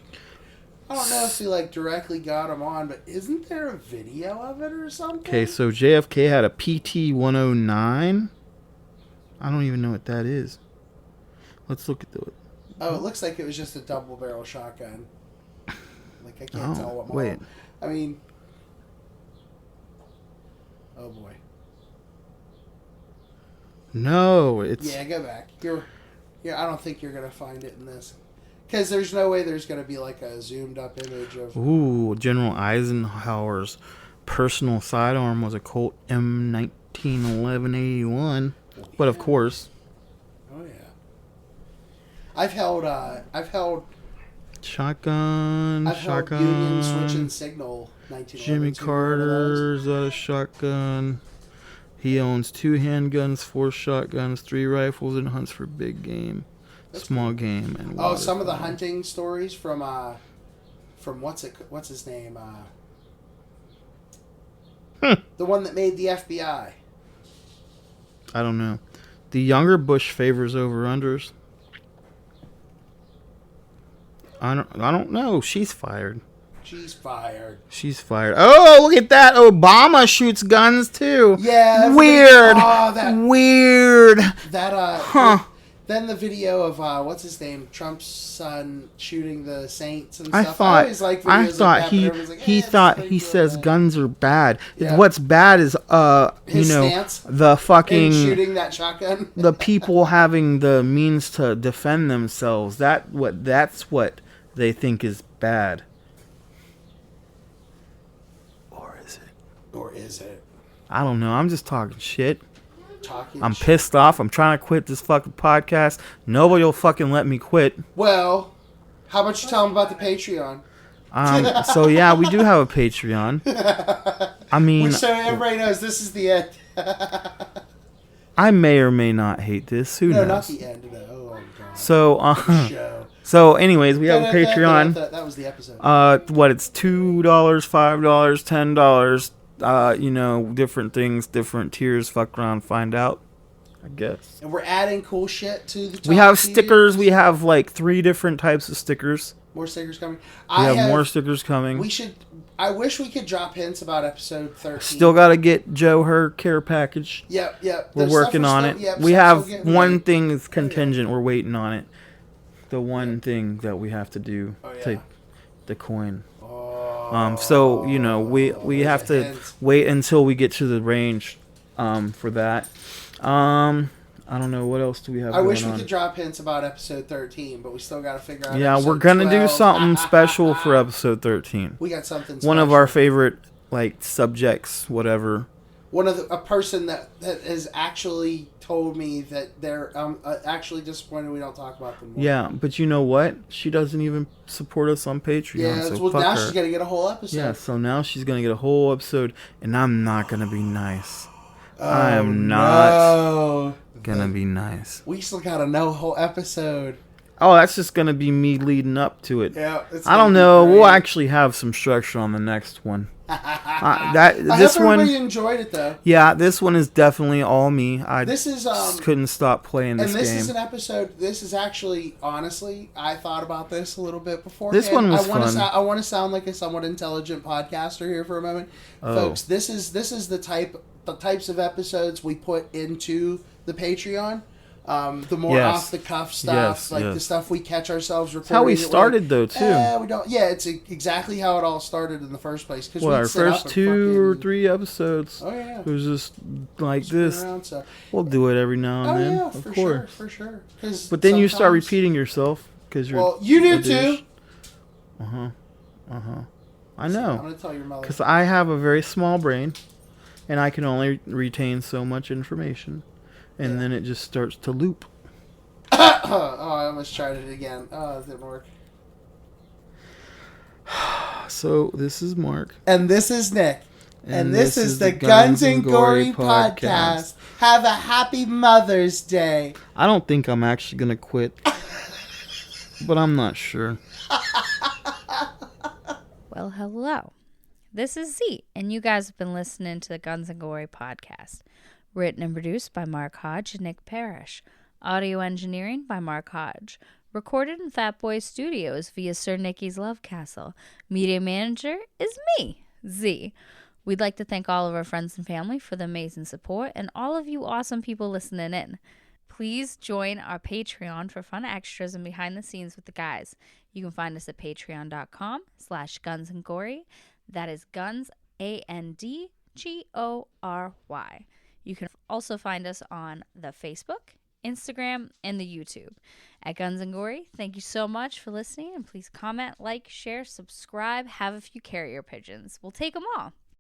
I don't know if he directly got him on, but isn't there a video of it or something? Okay, so JFK had a PT-109. I don't even know what that is. Let's look at the... Oh, it looks like it was just a double barrel shotgun. Like, I can't tell what model. wait. I mean, oh boy. No, it's... Yeah, go back. I don't think you're gonna find it in this, because there's no way there's gonna be like a zoomed up image of. Ooh, General Eisenhower's personal sidearm was a Colt M1911-81. But of course... Oh yeah. I've held Shotgun, Union Switch and Signal 1911. Jimmy Carter's got a shotgun. He owns 2 handguns, 4 shotguns, 3 rifles, and hunts for big game, small game, and Some of the hunting stories from what's his name? The one that made the FBI. I don't know. The younger Bush favors over-unders. I don't know. She's fired. She's fired. She's fired. Oh, look at that. Obama shoots guns, too. Yeah. Weird. Oh, Weird. that Huh. Then the video of what's his name, Trump's son shooting the Saints and I stuff. thought always like videos like that, but everyone's like, he it's thought pretty he cool, says man. guns are bad. Yeah. What's bad is His stance the and fucking shooting that shotgun. the people having the means to defend themselves. That's what they think is bad. Or is it? I don't know. I'm just talking shit. I'm Shit. pissed off. I'm trying to quit this fucking podcast. Nobody will fucking let me quit. Well, how about you tell them about the Patreon? So yeah, we do have a Patreon. I mean, So everybody knows this is the end. I may or may not hate this. Who No, knows? not the end. No. Oh my god. So, Show. so anyways, we have a Patreon. That was the episode. What it's $2, $5, $10. Different things, different tiers. Fuck around, find out. I guess. And we're adding cool shit to the top We have tiers. stickers. We have like 3 different types of stickers. More stickers coming. We have more stickers coming. I wish we could drop hints about episode 13. Still got to get Joe her care package. Yep. We're There's working stuff on we're it. still- yep, We stuff have still getting one ready. thing that's contingent. We're waiting on it. The one thing that we have to do. Oh, yeah. Take the coin. Oh, So we there's have a to hint. wait until we get to the range, for that. I don't know what else do we have. I wish going we on? could drop hints about episode 13, but we still got to figure out. Yeah, episode we're gonna 12. do something special for episode 13. We got something. One of special. our favorite subjects, whatever. A person that has actually told me that they're actually disappointed we don't talk about them more. Yeah, but you know what? She doesn't even support us on Patreon. Yeah, so well, fuck now her. she's gonna get a whole episode. Yeah, so now she's gonna get a whole episode, and I'm not gonna be nice. Oh, I am not no. gonna be nice. We still got a whole episode. Oh, that's just gonna be me leading up to it. Yeah, I don't know. We'll actually have some structure on the next one. I This hope one, everybody enjoyed it though. yeah, this one is definitely all me. I This is just couldn't stop playing this and this game. is an episode. This is actually, honestly, I thought about this a little bit before. This one was fun. I want to sound like a somewhat intelligent podcaster here for a moment, folks. This is the types of episodes we put into the Patreon. The more Yes. off the cuff stuff, Yes, the yes. stuff we catch ourselves recording. That's how we that we're started, though, too. We don't. Yeah, it's exactly how it all started in the first place. Because Our first 2 or 3 episodes. Oh yeah. It was just like Spin this. around, so. We'll do it every now and Oh then, yeah, of for course. sure. 'Cause But then you start sometimes- repeating yourself because you're. Well, you do a douche. too. I I'm know, gonna tell your mother. because I have a very small brain, and I can only retain so much information, and then it just starts to loop. Oh, I almost tried it again. Oh, it didn't work. So this is Mark. And this is Nick. And this is the Guns Guns and Gory Podcast. Have a happy Mother's Day. I don't think I'm actually gonna quit, but I'm not sure. Well, hello. This is Z, and you guys have been listening to the Guns and Gory Podcast. Written and produced by Mark Hodge and Nick Parrish. Audio engineering by Mark Hodge. Recorded in Fat Boy Studios via Sir Nicky's Love Castle. Media manager is me, Z. We'd like to thank all of our friends and family for the amazing support and all of you awesome people listening in. Please join our Patreon for fun extras and behind the scenes with the guys. You can find us at patreon.com/gunsandgory. That is guns, ANDGORY. You can also find us on the Facebook, Instagram, and the YouTube at Guns and Gory. Thank you so much for listening, and please comment, like, share, subscribe, have a few carrier pigeons. We'll take them all.